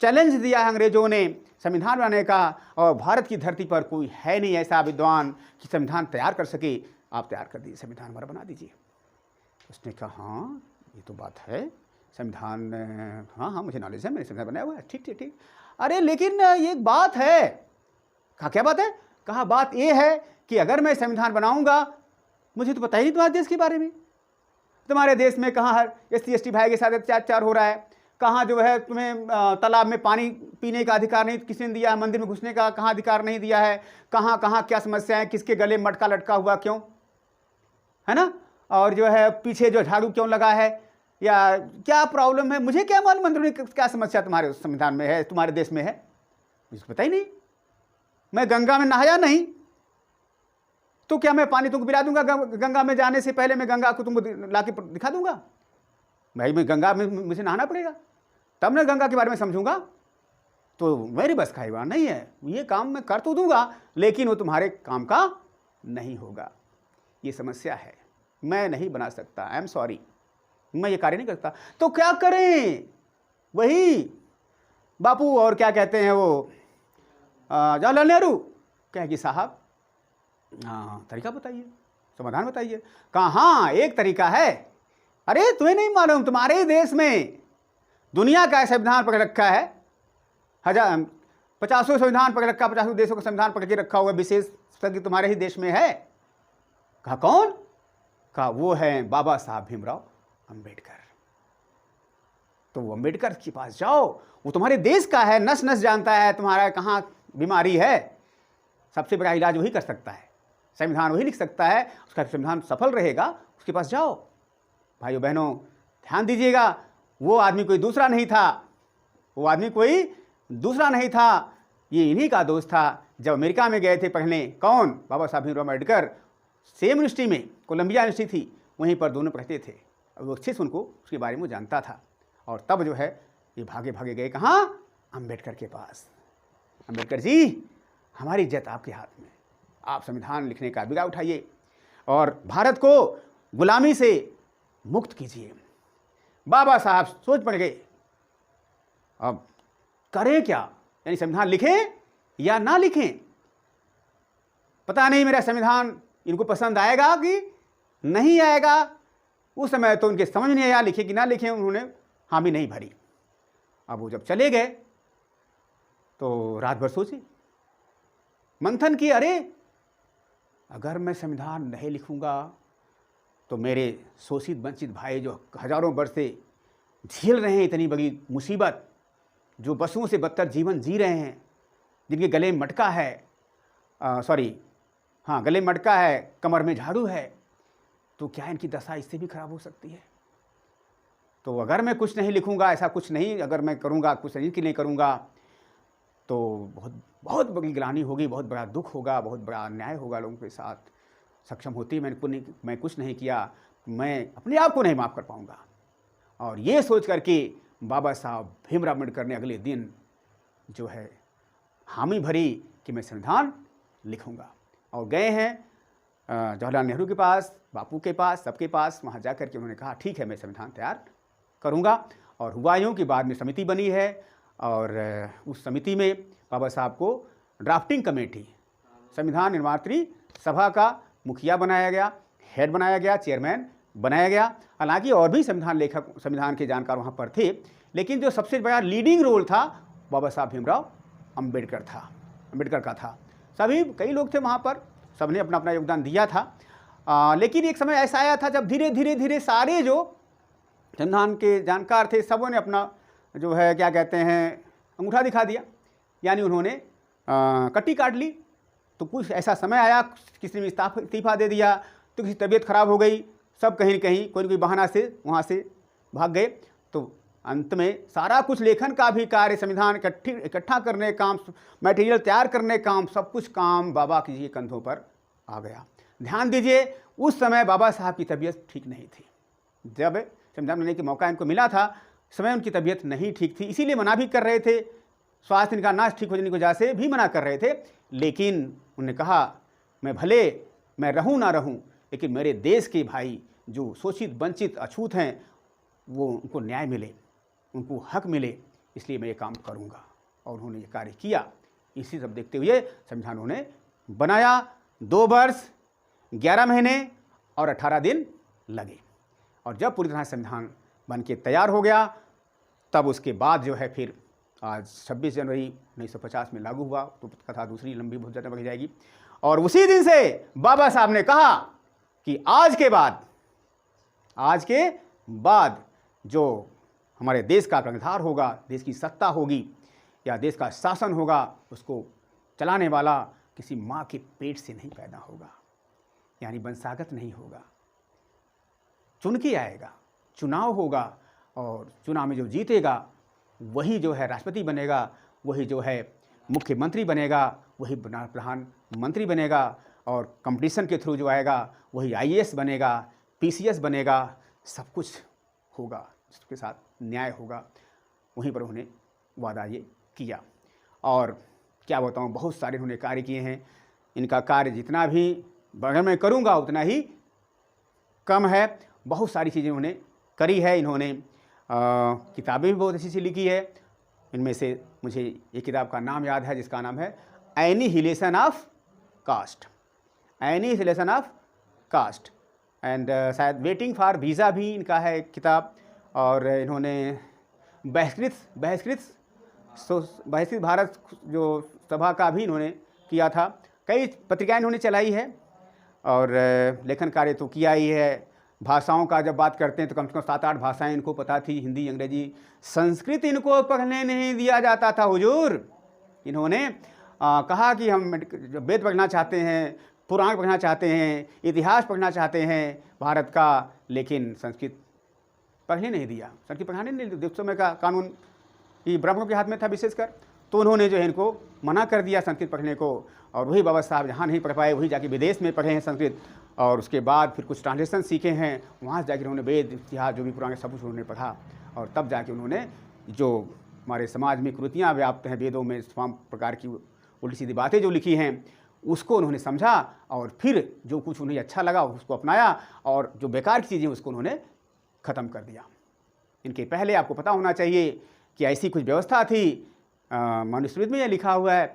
चैलेंज दिया है अंग्रेजों ने संविधान बनाने का, और भारत की धरती पर कोई है नहीं ऐसा विद्वान कि संविधान तैयार कर सके, आप तैयार कर दीजिए, संविधान हमारा बना दीजिए। उसने कहा हाँ ये तो बात है, संविधान, हाँ हाँ मुझे नॉलेज है, मैंने संविधान बनाया हुआ है, ठीक ठीक ठीक। अरे लेकिन ये एक बात है। कहा क्या बात है? कहा बात ये है कि अगर मैं संविधान बनाऊंगा, मुझे तो पता ही नहीं तुम्हारे देश के बारे में, तुम्हारे देश में कहाँ हर SC/ST भाई के साथ अत्याचार हो रहा है, कहाँ जो है तुम्हें तालाब में पानी पीने का अधिकार नहीं किसी ने दिया है, मंदिर में घुसने का कहाँ अधिकार नहीं दिया है, कहाँ कहाँ क्या समस्या है, किसके गले मटका लटका हुआ क्यों है ना, और जो है पीछे जो झाड़ू क्यों लगा है, या क्या प्रॉब्लम है, मुझे क्या मालूम अंदरूनी क्या समस्या तुम्हारे संविधान में है, तुम्हारे देश में है, मुझे पता ही नहीं। मैं गंगा में नहाया नहीं, तो क्या मैं पानी तुमको पिला दूंगा? गंगा में जाने से पहले मैं गंगा को तुमको ला के दिखा दूंगा? भाई मैं गंगा में मुझे नहाना पड़ेगा, तब मैं गंगा के बारे में समझूंगा। तो मेरी बस का बात नहीं है, ये काम मैं कर तो दूंगा, लेकिन वो तुम्हारे काम का नहीं होगा, ये समस्या है, मैं नहीं बना सकता, आई एम सॉरी, मैं ये कार्य नहीं करता। तो क्या करें? वही बापू और क्या कहते हैं वो जवाहरलाल नेहरू कहे कि साहब हाँ तरीका बताइए, समाधान बताइए। कहा हाँ एक तरीका है। अरे तुम्हें नहीं मालूम, तुम्हारे ही देश में दुनिया का संविधान पकड़ रखा है, 50 संविधान पकड़ रखा, 50 देशों का संविधान पकड़ के रखा हुआ, विशेष तुम्हारे ही देश में है। कहा कौन? कहा वो है बाबा साहब भीमराव अंबेडकर। तो वो अंबेडकर के पास जाओ, वो तुम्हारे देश का है, नस नस जानता है तुम्हारा कहाँ बीमारी है, सबसे बड़ा इलाज वही कर सकता है, संविधान वही लिख सकता है, उसका संविधान सफल रहेगा, उसके पास जाओ। भाइयों बहनों ध्यान दीजिएगा, वो आदमी कोई दूसरा नहीं था, वो आदमी कोई दूसरा नहीं था, ये इन्हीं का दोस्त था। जब अमेरिका में गए थे पढ़ने, कौन? बाबा साहब भीमराव अम्बेडकर, सेम यूनिवर्सिटी में, कोलंबिया यूनिवर्सिटी थी, वहीं पर दोनों पढ़ते थे, वो अच्छे से उनको उसके बारे में जानता था। और तब जो है ये भागे भागे गए कहाँ? अम्बेडकर के पास। अम्बेडकर जी हमारी इज्जत आपके हाथ में, आप संविधान लिखने का बीड़ा उठाइए और भारत को गुलामी से मुक्त कीजिए। बाबा साहब सोच पड़ गए, अब करें क्या, यानी संविधान लिखें या ना लिखें, पता नहीं मेरा संविधान इनको पसंद आएगा कि नहीं आएगा। उस समय तो उनके समझ नहीं आया लिखे कि ना लिखें, उन्होंने हामी नहीं भरी। अब वो जब चले गए तो रात भर सोचे, मंथन की, अरे अगर मैं संविधान नहीं लिखूंगा तो मेरे शोषित वंचित भाई जो हजारों वर्ष से झेल रहे हैं इतनी बड़ी मुसीबत, जो पशुओं से बदतर जीवन जी रहे हैं, जिनके गले में मटका है, गले में मटका है, कमर में झाड़ू है, तो क्या इनकी दशा इससे भी खराब हो सकती है? तो अगर मैं कुछ नहीं लिखूंगा, ऐसा कुछ नहीं अगर मैं करूंगा, कुछ इनकी नहीं करूंगा, तो बहुत बहुत बड़ी ग्लानि होगी, बहुत बड़ा दुख होगा, बहुत बड़ा अन्याय होगा लोगों के साथ। सक्षम होती मैं कुछ नहीं किया, मैं अपने आप को नहीं माफ़ कर पाऊंगा। और ये सोच करके बाबा साहब भीमराव अम्बेडकर ने अगले दिन जो है हामी भरी कि मैं संविधान लिखूंगा, और गए हैं जवाहरलाल नेहरू के पास, बापू के पास, सबके पास। वहाँ जा कर के उन्होंने कहा ठीक है मैं संविधान तैयार करूँगा। और हुआ यूँ कि बाद में समिति बनी है, और उस समिति में बाबा साहब को ड्राफ्टिंग कमेटी, संविधान निर्मात्री सभा का मुखिया बनाया गया, हेड बनाया गया, चेयरमैन बनाया गया। हालांकि और भी संविधान लेखक, संविधान के जानकार वहाँ पर थे, लेकिन जो सबसे बड़ा लीडिंग रोल था बाबा साहब भीमराव अम्बेडकर का था। सभी कई लोग थे वहाँ पर, सबने अपना अपना योगदान दिया था। लेकिन एक समय ऐसा आया था जब धीरे धीरे सारे जो संविधान के जानकार थे सबों ने अपना जो है क्या कहते हैं अंगूठा दिखा दिया, यानी उन्होंने कट्टी काट ली। तो कुछ ऐसा समय आया, किसी ने इस्तीफा दे दिया, तो किसी तबीयत खराब हो गई, सब कहीं न कहीं कोई न कोई बहाना से वहाँ से भाग गए। तो अंत में सारा कुछ लेखन का भी कार्य, संविधान इकट्ठा करने काम, मटेरियल तैयार करने काम, सब कुछ काम बाबा के कंधों पर आ गया। ध्यान दीजिए, उस समय बाबा साहब की तबीयत ठीक नहीं थी। जब संविधान बनाने का मौका इनको मिला था, समय उनकी तबीयत नहीं ठीक थी, इसीलिए मना भी कर रहे थे, स्वास्थ्य इनका ना ठीक हो जाने की वजह से भी मना कर रहे थे। लेकिन उन्होंने कहा मैं रहूं ना रहूं, लेकिन मेरे देश के भाई जो शोषित, वंचित, अछूत हैं, वो उनको न्याय मिले, उनको हक मिले, इसलिए मैं ये काम करूँगा। और उन्होंने ये कार्य किया। इसी सब देखते हुए संविधान उन्होंने बनाया। 2 वर्ष 11 महीने और 18 दिन लगे। और जब पूरी तरह संविधान बन के तैयार हो गया, तब उसके बाद जो है फिर आज 26 जनवरी 1950 में लागू हुआ। तो कथा दूसरी लंबी बहुत ज़्यादा बढ़ जाएगी। और उसी दिन से बाबा साहब ने कहा कि आज के बाद जो हमारे देश का कर्णधार होगा, देश की सत्ता होगी या देश का शासन होगा, उसको चलाने वाला किसी माँ के पेट से नहीं पैदा होगा, यानी वंशागत नहीं होगा, चुन के आएगा, चुनाव होगा, और चुनाव में जो जीतेगा वही जो है राष्ट्रपति बनेगा, वही जो है मुख्यमंत्री बनेगा, वही प्रधानमंत्री बनेगा, और कंपटीशन के थ्रू जो आएगा वही IAS बनेगा, PCS बनेगा, सब कुछ होगा, जिसके साथ न्याय होगा। वहीं पर उन्होंने वादा ये किया। और क्या बताऊँ, बहुत सारे उन्होंने कार्य किए हैं। इनका कार्य जितना भी अगर मैं करूँगा उतना ही कम है। बहुत सारी चीज़ें उन्होंने करी है। इन्होंने किताबें भी बहुत अच्छी सी लिखी है। इनमें से मुझे एक किताब का नाम याद है, जिसका नाम है एनिहिलेशन ऑफ कास्ट, एंड शायद वेटिंग फॉर वीज़ा भी इनका है किताब। और इन्होंने बहिष्कृत भारत जो सभा का भी इन्होंने किया था। कई पत्रिकाएं इन्होंने चलाई है और लेखन कार्य तो किया ही है। भाषाओं का जब बात करते हैं तो कम से कम 7-8 भाषाएं इनको पता थी, हिंदी, अंग्रेजी, संस्कृत इनको पढ़ने नहीं दिया जाता था हुजूर। इन्होंने कहा कि हम वेद पढ़ना चाहते हैं, पुराण पढ़ना चाहते हैं, इतिहास पढ़ना चाहते हैं भारत का, लेकिन संस्कृत पढ़ने नहीं दिया, संस्कृत पढ़ाने नहीं दिया। उस समय का कानून ये ब्राह्मणों के हाथ में था विशेषकर, तो उन्होंने जो है इनको मना कर दिया संस्कृत पढ़ने को। और वही बाबा साहब जहाँ नहीं पढ़ पाए, वही जाके विदेश में पढ़े हैं संस्कृत, और उसके बाद फिर कुछ ट्रांसलेशन सीखे हैं, वहाँ से जाकर उन्होंने वेद, इतिहास, जो भी पुराने सब कुछ उन्होंने पढ़ा। और तब जाके उन्होंने जो हमारे समाज में कुरीतियाँ व्याप्त हैं, वेदों में तमाम प्रकार की उल्टी सीधी बातें जो लिखी हैं, उसको उन्होंने समझा, और फिर जो कुछ उन्हें अच्छा लगा उसको अपनाया, और जो बेकार की चीज़ें उसको उन्होंने ख़त्म कर दिया। इनके पहले आपको पता होना चाहिए कि ऐसी कुछ व्यवस्था थी। मनुस्मृति में यह लिखा हुआ है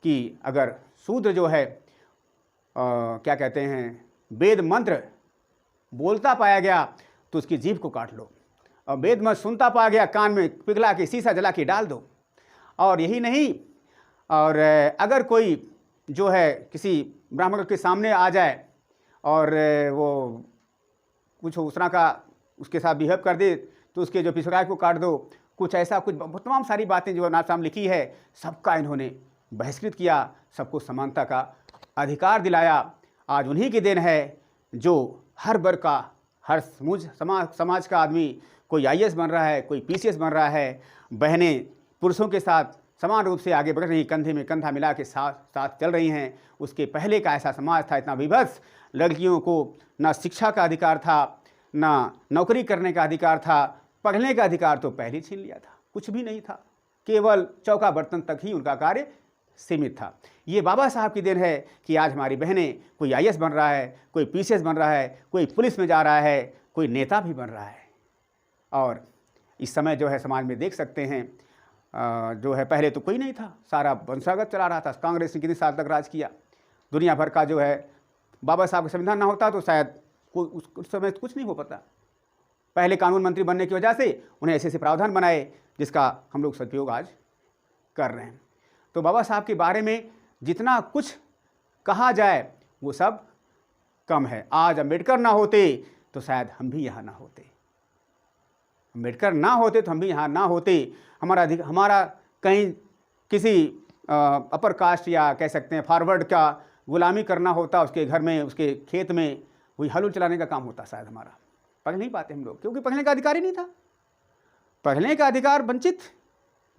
कि अगर शूद्र जो है क्या कहते हैं, वेद मंत्र बोलता पाया गया तो उसकी जीभ को काट लो, और वेद मंत्र सुनता पाया गया कान में पिघला के शीशा जला के डाल दो। और यही नहीं, और अगर कोई जो है किसी ब्राह्मण के सामने आ जाए और वो कुछ उस तरह का उसके साथ बिहेव कर दे तो उसके जो पिछड़ाई को काट दो, कुछ ऐसा कुछ तमाम सारी बातें जो नाथ साहब लिखी है, सबका इन्होंने बहिष्कृत किया, सबको समानता का अधिकार दिलाया। आज उन्हीं की देन है जो हर वर्ग का, हर समाज का आदमी, कोई IAS बन रहा है, कोई PCS बन रहा है। बहनें पुरुषों के साथ समान रूप से आगे बढ़ रही, कंधे में कंधा मिला के साथ चल रही हैं। उसके पहले का ऐसा समाज था इतना विभत्स, लड़कियों को ना शिक्षा का अधिकार था, ना नौकरी करने का अधिकार था, पढ़ने का अधिकार तो पहले छीन लिया था, कुछ भी नहीं था, केवल चौका बर्तन तक ही उनका कार्य सीमित था। ये बाबा साहब की देन है कि आज हमारी बहनें, कोई IAS बन रहा है, कोई PCS बन रहा है, कोई पुलिस में जा रहा है, कोई नेता भी बन रहा है। और इस समय जो है समाज में देख सकते हैं, जो है पहले तो कोई नहीं था, सारा वंशागत चला रहा था। कांग्रेस ने कितने साल तक राज किया, दुनिया भर का जो है बाबा साहब का संविधान ना होता तो शायद उस समय कुछ नहीं हो पाता। पहले कानून मंत्री बनने की वजह से उन्हें ऐसे ऐसे प्रावधान बनाए जिसका हम लोग सदुपयोग आज कर रहे हैं। तो बाबा साहब के बारे में जितना कुछ कहा जाए वो सब कम है। आज अम्बेडकर ना होते तो शायद हम भी यहाँ ना होते, अम्बेडकर ना होते तो हम भी यहाँ ना होते। हमारा कहीं किसी अपर कास्ट या कह सकते हैं फॉरवर्ड का गुलामी करना होता, उसके घर में उसके खेत में वही हल चलाने का काम होता शायद हमारा। पढ़ नहीं पाते हम लोग, क्योंकि पढ़ने का अधिकार ही नहीं था। पढ़ने का अधिकार वंचित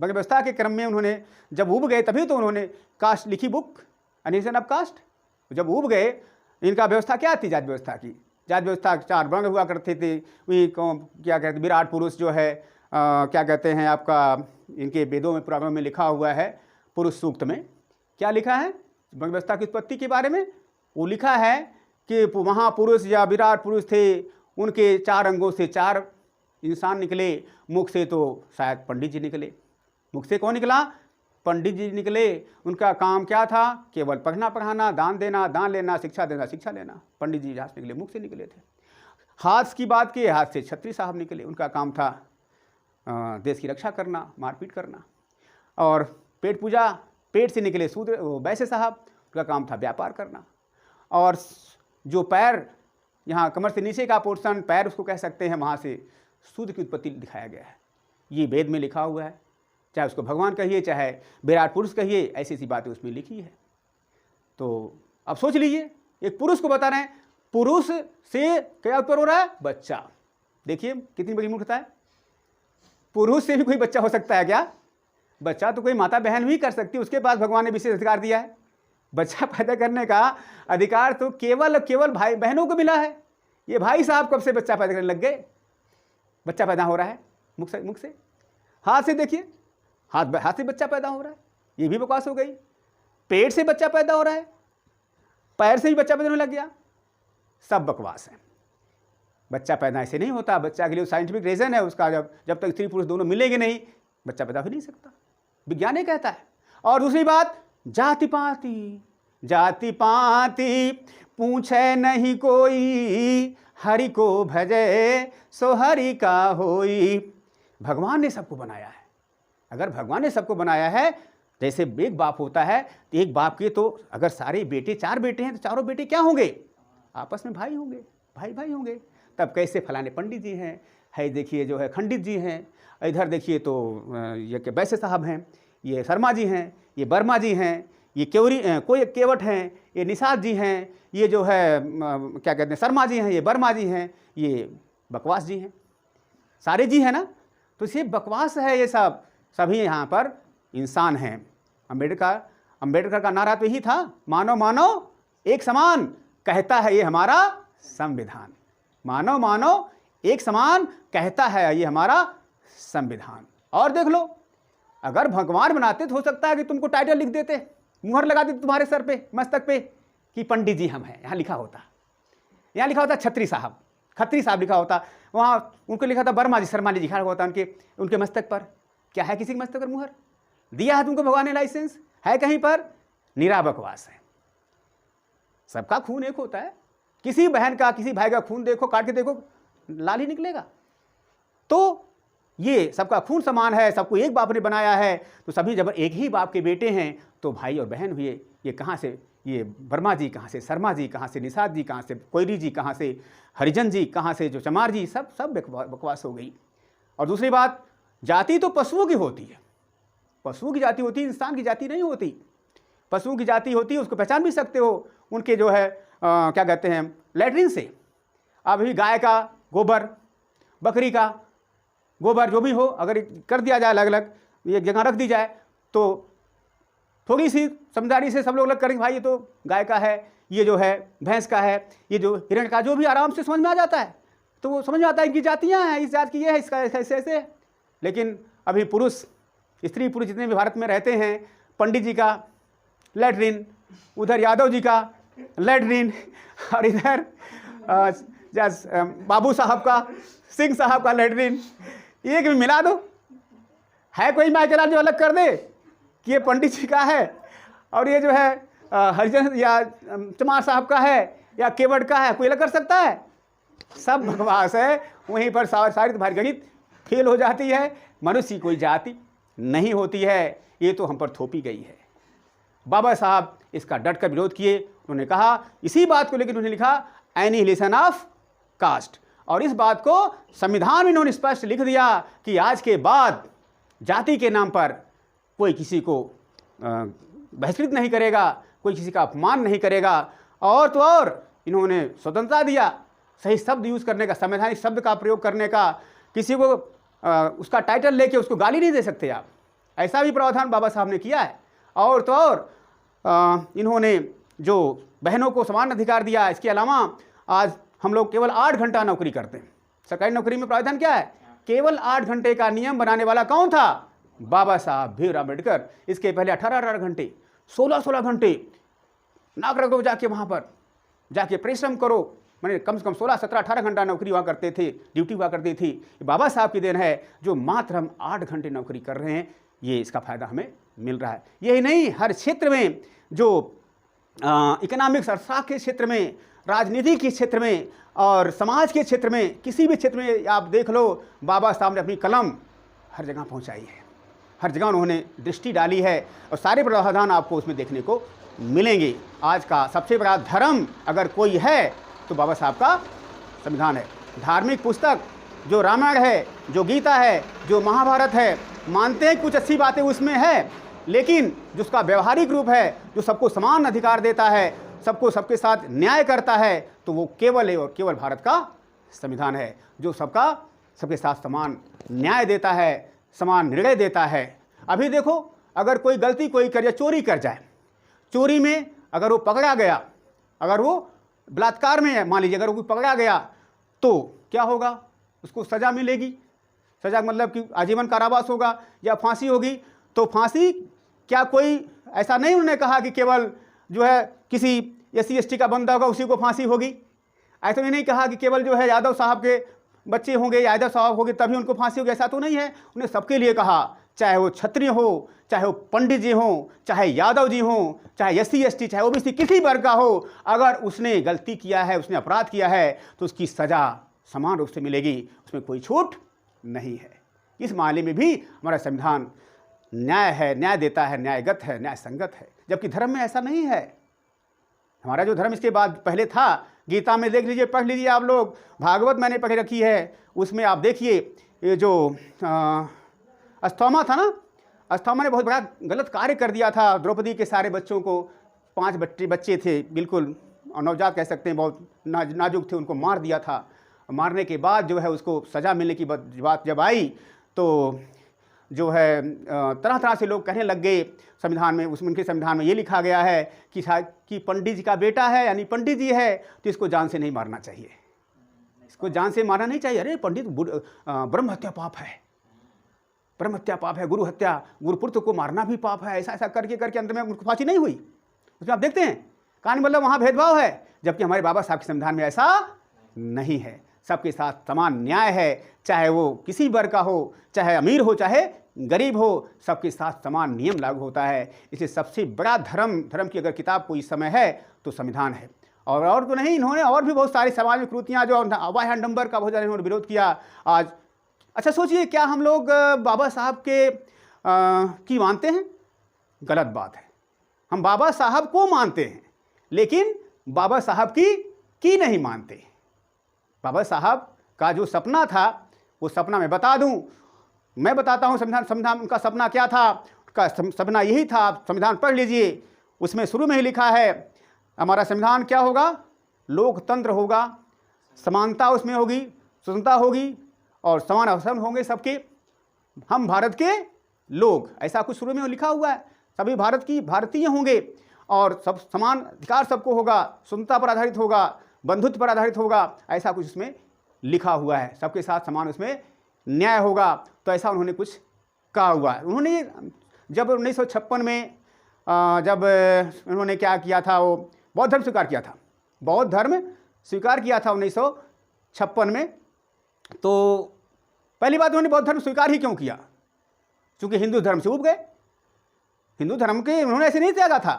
व्यवस्था के क्रम में उन्होंने जब उब गए तभी तो उन्होंने कास्ट लिखी, बुक एनिमेशन ऑफ कास्ट। जब उब गए, इनका व्यवस्था क्या थी? जात व्यवस्था की। जात व्यवस्था 4 वर्ण हुआ करते थे। वही क्या कहते हैं, विराट पुरुष जो है क्या कहते हैं आपका, इनके वेदों में पुराणों में लिखा हुआ है, पुरुष सूक्त में क्या लिखा है वर्ण व्यवस्था की उत्पत्ति के बारे में? वो लिखा है कि महापुरुष या विराट पुरुष थे, उनके 4 अंगों से 4 इंसान निकले। मुख से तो शायद पंडित जी निकले। मुख से कौन निकला? पंडित जी निकले। उनका काम क्या था? केवल पढ़ना पढ़ाना, दान देना, दान लेना, शिक्षा देना, शिक्षा लेना। पंडित जी जहाँ से निकले, मुख से निकले थे। हाथ की बात की, हाथ से छत्री साहब निकले। उनका काम था देश की रक्षा करना, मारपीट करना। और पेट पूजा, पेट से निकले शूद्र वैश्य साहब, उनका काम था व्यापार करना। और जो पैर, यहाँ कमर से नीचे का पोर्शन पैर उसको कह सकते हैं, वहाँ से शूद्र की उत्पत्ति दिखाया गया है। ये वेद में लिखा हुआ है, चाहे उसको भगवान कहिए चाहे विराट पुरुष कहिए, ऐसी ऐसी बातें उसमें लिखी है। तो अब सोच लीजिए, एक पुरुष को बता रहे हैं, पुरुष से क्या उत्पन्न हो रहा है? बच्चा। देखिए कितनी बड़ी मूर्खता है। पुरुष से भी कोई बच्चा हो सकता है क्या? बच्चा तो कोई माता बहन भी कर सकती है, उसके पास भगवान ने विशेष अधिकार दिया है। बच्चा पैदा करने का अधिकार तो केवल भाई बहनों को मिला है। ये भाई साहब कब से बच्चा पैदा करने लग गए? बच्चा पैदा हो रहा है मुख से। हाथ से देखिए, हाथ से बच्चा पैदा हो रहा है, ये भी बकवास हो गई। पेट से बच्चा पैदा हो रहा है, पैर से भी बच्चा पैदा होने लग गया, सब बकवास है। बच्चा पैदा ऐसे नहीं होता। बच्चा के लिए साइंटिफिक रीजन है उसका, जब तक स्त्री पुरुष दोनों मिलेंगे नहीं, बच्चा पैदा हो नहीं सकता, विज्ञान ये कहता है। और दूसरी बात, जाति पाति पूछे नहीं कोई, हरि को भजे सो हरि का होई। भगवान ने सबको बनाया है। अगर भगवान ने सबको बनाया है, जैसे एक बाप होता है, तो एक बाप के तो अगर सारे बेटे 4 बेटे हैं तो चारों बेटे क्या होंगे? आपस में भाई होंगे, भाई होंगे। तब कैसे फलाने पंडित जी हैं, है देखिए जो है खंडित जी हैं, इधर देखिए तो ये वैश्य साहब हैं, ये शर्मा जी हैं, ये वर्मा जी हैं, ये कोई केवट हैं, ये निषाद जी हैं, ये जो है क्या कहते हैं शर्मा जी हैं, ये वर्मा जी हैं, ये बकवास जी हैं, सारे जी हैं ना। तो ये बकवास है ये सब, सभी यहाँ पर इंसान हैं। अम्बेडकर का नारा तो यही था, मानव मानव एक समान, कहता है ये हमारा संविधान। मानव मानव एक समान कहता है ये हमारा संविधान। और देख लो, अगर भगवान बनाते तो हो सकता है कि तुमको टाइटल लिख देते, मुहर लगा देते तुम्हारे सर पे, मस्तक पे, कि पंडित जी हम हैं। यहाँ लिखा होता, यहाँ लिखा होता खत्री साहब लिखा होता, वहाँ उनको लिखा था वर्मा जी, शर्मा जी लिखा होता उनके मस्तक पर। क्या है किसी के मस्तक पर मुहर? दिया है तुमको भगवान ने लाइसेंस? है कहीं पर? निरा बकवास है। सबका खून एक होता है। किसी बहन का, किसी भाई का खून देखो, काट के देखो, लाल ही निकलेगा। तो ये सबका खून समान है, सबको एक बाप ने बनाया है, तो सभी जब एक ही बाप के बेटे हैं तो भाई और बहन हुए। ये कहाँ से, ये वर्मा जी कहाँ से, शर्मा जी कहाँ से, निषाद जी कहाँ से, कोयरी जी कहाँ से, हरिजन जी कहाँ से, जो चमार जी, सब बकवास हो गई। और दूसरी बात, जाति तो पशुओं की होती है, पशुओं की जाति होती है, इंसान की जाति नहीं होती। पशुओं की जाति होती है, उसको पहचान भी सकते हो उनके जो है क्या कहते हैं लैट्रिन से। अभी गाय का गोबर, बकरी का गोबर, जो भी हो, अगर कर दिया जाए अलग अलग, एक जगह रख दी जाए, तो थोड़ी सी समझदारी से सब लोग अलग करेंगे, भाई ये तो गाय का है, ये जो है भैंस का है, ये जो हिरण का, जो भी आराम से समझ में आ जाता है। तो वो समझ में आता है इनकी जातियाँ हैं, इस जात की ये है, इसका ऐसे ऐसे है। लेकिन अभी पुरुष, स्त्री पुरुष जितने भी भारत में रहते हैं, पंडित जी का लैट्रिन, उधर यादव जी का लैट्रिन, और इधर बाबू साहब का, सिंह साहब का लैट्रिन, एक भी मिला दो। है कोई माइकल जो अलग कर दे कि ये पंडित जी का है और ये जो है हरिजन या चमार साहब का है, या केवट का है, कोई अलग कर सकता है? सब बकवास है। वहीं पर सारी तुम्हारी गणित फेल हो जाती है। मनुष्य की कोई जाति नहीं होती है, ये तो हम पर थोपी गई है। बाबा साहब इसका डट कर विरोध किए। उन्होंने कहा, इसी बात को लेकर उन्होंने लिखा एनिहिलेशन ऑफ कास्ट, और इस बात को संविधान में इन्होंने स्पष्ट लिख दिया कि आज के बाद जाति के नाम पर कोई किसी को बहिष्कृत नहीं करेगा, कोई किसी का अपमान नहीं करेगा। और तो और इन्होंने स्वतंत्रता दिया, सही शब्द यूज़ करने का, संवैधानिक शब्द का प्रयोग करने का। किसी को उसका टाइटल लेके उसको गाली नहीं दे सकते आप, ऐसा भी प्रावधान बाबा साहब ने किया है। और तो और इन्होंने जो बहनों को समान अधिकार दिया। इसके अलावा आज हम लोग केवल 8 घंटा नौकरी करते हैं। सरकारी नौकरी में प्रावधान क्या है? केवल 8 घंटे का नियम बनाने वाला कौन था? बाबा साहब भीमराव अम्बेडकर। इसके पहले 18 घंटे, 16 घंटे नाक रगड़ो, जाके वहाँ पर जाके परिश्रम करो। मैंने कम से कम 16, 17, 18 घंटा नौकरी हुआ करते थे, ड्यूटी हुआ करती थी। बाबा साहब की देन है जो मात्र हम 8 घंटे नौकरी कर रहे हैं, ये इसका फ़ायदा हमें मिल रहा है। यही नहीं, हर क्षेत्र में जो इकोनॉमिक्स अर्थशास्त्र के क्षेत्र में, राजनीति के क्षेत्र में और समाज के क्षेत्र में, किसी भी क्षेत्र में आप देख लो, बाबा साहब ने अपनी कलम हर जगह पहुंचाई है। हर जगह उन्होंने दृष्टि डाली है और सारे प्रावधान आपको उसमें देखने को मिलेंगे। आज का सबसे बड़ा धर्म अगर कोई है तो बाबा साहब का संविधान है। धार्मिक पुस्तक जो रामायण है, जो गीता है, जो महाभारत है, मानते हैं कुछ अच्छी बातें उसमें है, लेकिन जो उसका व्यवहारिक रूप है, जो सबको समान अधिकार देता है, सबको सबके साथ न्याय करता है, तो वो केवल है और केवल भारत का संविधान है, जो सबके साथ समान न्याय देता है, समान निर्णय देता है। अभी देखो, अगर कोई गलती कोई कर या चोरी कर जाए, चोरी में अगर वो पकड़ा गया, अगर वो बलात्कार में है, मान लीजिए अगर वो पकड़ा गया, तो क्या होगा? उसको सज़ा मिलेगी। सज़ा मतलब कि आजीवन कारावास होगा या फांसी होगी। तो फांसी क्या कोई ऐसा नहीं उन्होंने कहा कि केवल जो है किसी SC ST का बंदा होगा उसी को फांसी होगी। ऐसा नहीं कहा कि केवल जो है यादव साहब के बच्चे होंगे, यादव साहब होंगे तभी उनको फांसी होगी, ऐसा तो नहीं है। उन्हें सबके लिए कहा, चाहे वो क्षत्रिय हो, चाहे वो पंडित जी हों, चाहे यादव जी हों, चाहे SC ST, चाहे OBC किसी वर्ग का हो, अगर उसने गलती किया है, उसने अपराध किया है, तो उसकी सज़ा समान रूप से मिलेगी, उसमें कोई छूट नहीं है। इस मामले में भी हमारा संविधान न्याय है, न्याय देता है, न्यायगत है, न्याय संगत है, जबकि धर्म में ऐसा नहीं है। हमारा जो धर्म इसके बाद पहले था, गीता में देख लीजिए, पढ़ लीजिए आप लोग, भागवत मैंने पढ़ रखी है, उसमें आप देखिए ये जो अस्थौमा था ना, अस्थौमा ने बहुत बड़ा गलत कार्य कर दिया था। द्रौपदी के सारे बच्चों को, 5 बच्चे थे, बिल्कुल नवजात कह सकते हैं, बहुत नाजुक थे, उनको मार दिया था। मारने के बाद जो है उसको सज़ा मिलने की बात जब आई, तो जो है तरह तरह से लोग कहने लग गए संविधान में, उसमें उनके संविधान में ये लिखा गया है कि पंडित जी का बेटा है, यानी पंडित जी है, तो इसको जान से नहीं मारना चाहिए, इसको जान से मारना नहीं चाहिए। अरे पंडित ब्रह्म हत्या पाप है, ब्रह्म हत्या पाप है, गुरु हत्या, गुरुपुत्र को मारना भी पाप है, ऐसा ऐसा करके करके अंत में उनको फांसी नहीं हुई। उसमें आप देखते हैं कहानी, मतलब वहाँ भेदभाव है, जबकि हमारे बाबा साहब के संविधान में ऐसा नहीं है। सबके साथ समान न्याय है, चाहे वो किसी वर्ग का हो, चाहे अमीर हो, चाहे गरीब हो, सबके साथ समान नियम लागू होता है। इसलिए सबसे बड़ा धर्म की अगर किताब कोई समय है तो संविधान है। और तो नहीं, इन्होंने और भी बहुत सारी समाज में कृतियाँ जो अभय हंडम्बर का बहुत ज़्यादा इन्होंने विरोध किया। आज अच्छा सोचिए, क्या हम लोग बाबा साहब की मानते हैं? गलत बात है। हम बाबा साहब को मानते हैं, लेकिन बाबा साहब की नहीं मानते। बाबा साहब का जो सपना था, वो सपना मैं बता दूं, मैं बताता हूं संविधान उनका सपना क्या था। उनका सपना यही था, आप संविधान पढ़ लीजिए, उसमें शुरू में ही लिखा है हमारा संविधान क्या होगा? लोकतंत्र होगा, समानता उसमें होगी, स्वतंत्रता होगी और समान अवसर होंगे सबके, हम भारत के लोग, ऐसा कुछ शुरू में लिखा हुआ है। सभी भारतीय होंगे और सब समान अधिकार सबको होगा, स्वतंत्रता पर आधारित होगा, बंधुत्व पर आधारित होगा, ऐसा कुछ उसमें लिखा हुआ है। सबके साथ समान उसमें न्याय होगा, तो ऐसा उन्होंने कुछ कहा हुआ है। उन्होंने जब 1956 में जब उन्होंने क्या किया था, वो बौद्ध धर्म स्वीकार किया था, बौद्ध धर्म स्वीकार किया था 1956 में। तो पहली बात, उन्होंने बौद्ध धर्म स्वीकार ही क्यों किया? क्योंकि हिंदू धर्म से उब गए। हिंदू धर्म के उन्होंने ऐसे नहीं त्यागा था,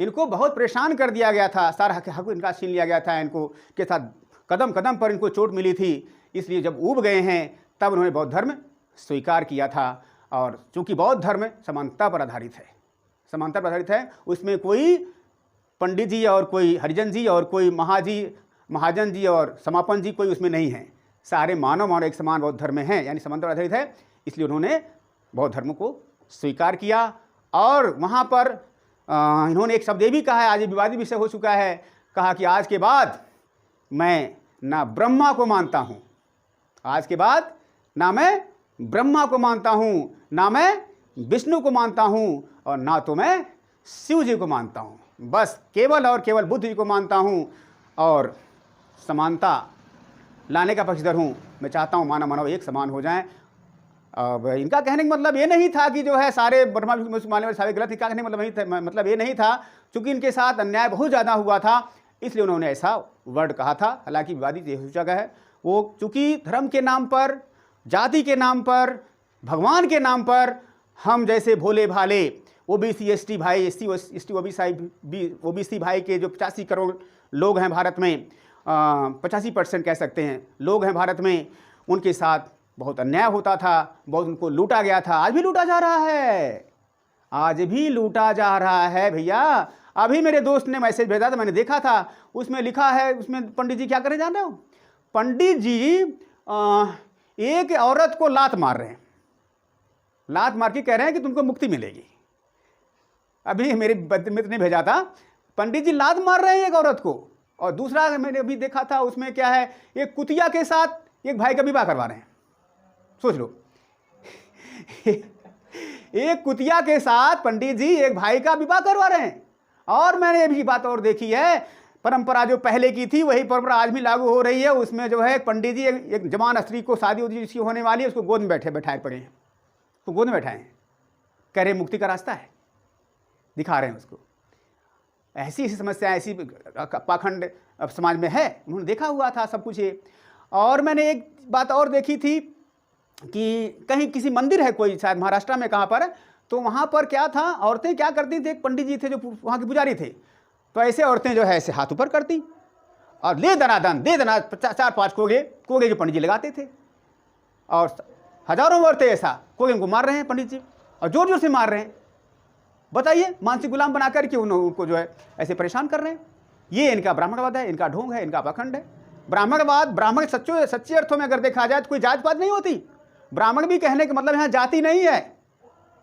इनको बहुत परेशान कर दिया गया था, सारा हक इनका छीन लिया गया था, इनको के साथ कदम कदम पर इनको चोट मिली थी। इसलिए जब ऊब गए हैं तब उन्होंने बौद्ध धर्म स्वीकार किया था। और चूंकि बौद्ध धर्म समानता पर आधारित है, समानता पर आधारित है, उसमें कोई पंडित जी और कोई हरिजन जी और कोई महाजन जी और समापन जी कोई उसमें नहीं है। सारे मानव एक समान बौद्ध धर्म में हैं, यानी समानता पर आधारित है। इसलिए उन्होंने बौद्ध धर्म को स्वीकार किया। और वहाँ पर इन्होंने एक शब्द ये भी कहा है, आज ये विवादित विषय हो चुका है, कहा कि आज के बाद मैं ना ब्रह्मा को मानता हूँ, आज के बाद ना मैं ब्रह्मा को मानता हूँ, ना मैं विष्णु को मानता हूँ, और ना तो मैं शिव जी को मानता हूँ, बस केवल और केवल बुद्ध जी को मानता हूँ और समानता लाने का पक्षधर हूँ। मैं चाहता हूँ मानव एक समान हो जाएं। अब इनका कहने का मतलब ये नहीं था कि जो है सारे ब्रह्मा विष्णु मानने वाले सारे गलत, इनका कहने का मतलब ये नहीं था, क्योंकि इनके साथ अन्याय बहुत ज़्यादा हुआ था, इसलिए उन्होंने ऐसा वर्ड कहा था। हालांकि विवादित ये हो जगह है, वो चूँकि धर्म के नाम पर, जाति के नाम पर, भगवान के नाम पर हम जैसे भोले भाले ओबीसी एसटी भाई, एसटी ओबीसी भाई के जो 85 करोड़ लोग हैं भारत में, 85% कह सकते हैं लोग हैं भारत में, उनके साथ बहुत अन्याय होता था, बहुत उनको लूटा गया था। आज भी लूटा जा रहा है, आज भी लूटा जा रहा है भैया। अभी मेरे दोस्त ने मैसेज भेजा था, मैंने देखा था, उसमें लिखा है, उसमें पंडित जी क्या कर रहे जान रहे हो? पंडित जी एक औरत को लात मार रहे हैं, लात मार के कह रहे हैं कि तुमको मुक्ति मिलेगी। अभी मेरे मित्र ने भेजा था, पंडित जी लात मार रहे हैं एक औरत को। और दूसरा मैंने अभी देखा था, उसमें क्या है, एक कुतिया के साथ एक भाई का विवाह करवा रहे हैं। सोच लो एक कुतिया के साथ पंडित जी एक भाई का विवाह करवा रहे हैं। और मैंने अभी बात और देखी है, परंपरा जो पहले की थी वही परंपरा आज भी लागू हो रही है। उसमें जो है पंडित जी एक जवान स्त्री को शादी जिसकी होने वाली है उसको गोद में बैठाए पड़े हैं, तो गोद में बैठाए हैं, कह रहे मुक्ति का रास्ता है, दिखा रहे हैं उसको। ऐसी समस्या, ऐसी पाखंड अब समाज में है, उन्होंने देखा हुआ था सब कुछ ये। और मैंने एक बात और देखी थी कि कहीं किसी मंदिर है कोई, शायद महाराष्ट्र में कहाँ पर, तो वहाँ पर क्या था, औरतें क्या करती थी, एक पंडित जी थे जो वहाँ के पुजारी थे, तो ऐसे औरतें जो है ऐसे हाथ ऊपर करती और ले दनादन दे दना 4-5 कोगे जो पंडित जी लगाते थे, और हजारों औरतें ऐसा कोगे उनको मार रहे हैं पंडित जी, और जोर जोर से मार रहे हैं। बताइए, मानसिक गुलाम बनाकर के उनको जो है ऐसे परेशान कर रहे हैं। ये इनका ब्राह्मणवाद है, इनका ढोंग है, इनका पाखंड है। ब्राह्मणवाद, ब्राह्मण सच्चे अर्थों में अगर देखा जाए तो कोई जात पात नहीं होती। ब्राह्मण भी कहने का मतलब यहाँ जाति नहीं है,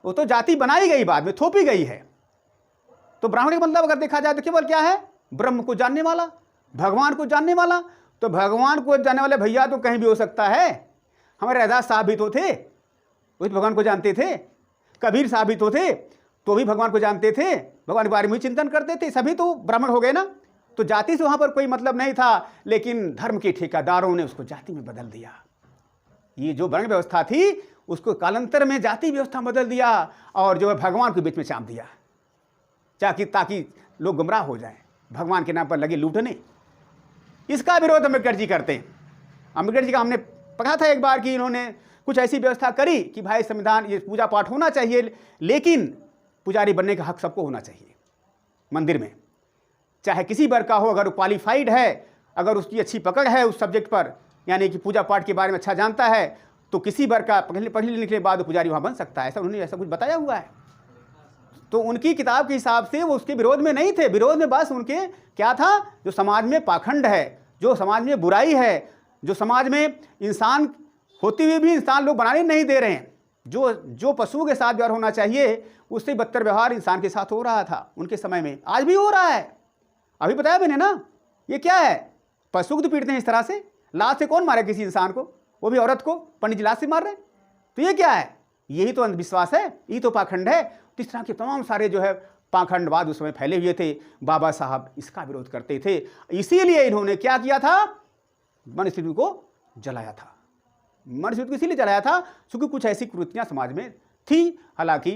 वो तो जाति बनाई गई, बाद में थोपी गई है। तो ब्राह्मण का मतलब अगर देखा जाए तो केवल क्या है, ब्रह्म को जानने वाला, भगवान को जानने वाला। तो भगवान को जानने वाले भैया तो कहीं भी हो सकता है। हमारे रैदास साहब भी तो थे, उस भगवान को जानते थे। कबीर साहब भी तो थे, तो भी भगवान को जानते थे, भगवान के बारे में चिंतन करते थे, सभी तो ब्राह्मण हो गए ना। तो जाति से वहाँ पर कोई मतलब नहीं था, लेकिन धर्म के ठेकेदारों ने उसको जाति में बदल दिया। ये जो वर्ण व्यवस्था थी उसको कालांतर में जाति व्यवस्था बदल दिया, और जो है भगवान के बीच में चाप दिया, ताकि लोग गुमराह हो जाएं, भगवान के नाम पर लगे लूटने। इसका विरोध अम्बेडकर जी करते हैं। अम्बेडकर जी का हमने पढ़ा था एक बार कि इन्होंने कुछ ऐसी व्यवस्था करी कि भाई संविधान, ये पूजा पाठ होना चाहिए, लेकिन पुजारी बनने का हक सबको होना चाहिए मंदिर में, चाहे किसी वर्ग का हो, अगर वो क्वालिफाइड है, अगर उसकी अच्छी पकड़ है उस सब्जेक्ट पर, यानी कि पूजा पाठ के बारे में अच्छा जानता है, तो किसी वर्ग का पढ़ने लिखने के बाद पुजारी वहाँ बन सकता है। ऐसा उन्होंने ऐसा कुछ बताया हुआ है। तो उनकी किताब के हिसाब से वो उसके विरोध में नहीं थे। विरोध में बस उनके क्या था, जो समाज में पाखंड है, जो समाज में बुराई है, जो समाज में इंसान होते हुए भी इंसान लोग बनाने नहीं दे रहे हैं, जो पशुओं के साथ व्यवहार होना चाहिए उससे बदतर व्यवहार इंसान के साथ हो रहा था उनके समय में, आज भी हो रहा है। अभी बताया मैंने ना, ये क्या है, पशु को तो पीटते हैं इस तरह से, लात से कौन मारे किसी इंसान को, वो भी औरत को पंडित जी लात से मार रहे हैं। तो ये क्या है, यही तो अंधविश्वास है, यही तो पाखंड है। तो इस तरह के तमाम सारे जो है पाखंडवाद उस समय फैले हुए थे। बाबा साहब इसका विरोध करते थे, इसीलिए इन्होंने क्या किया था, मनुस्मृति को जलाया था। मनुस्मृति को इसीलिए जलाया था क्योंकि कुछ ऐसी कुरीतियाँ समाज में थी, हालांकि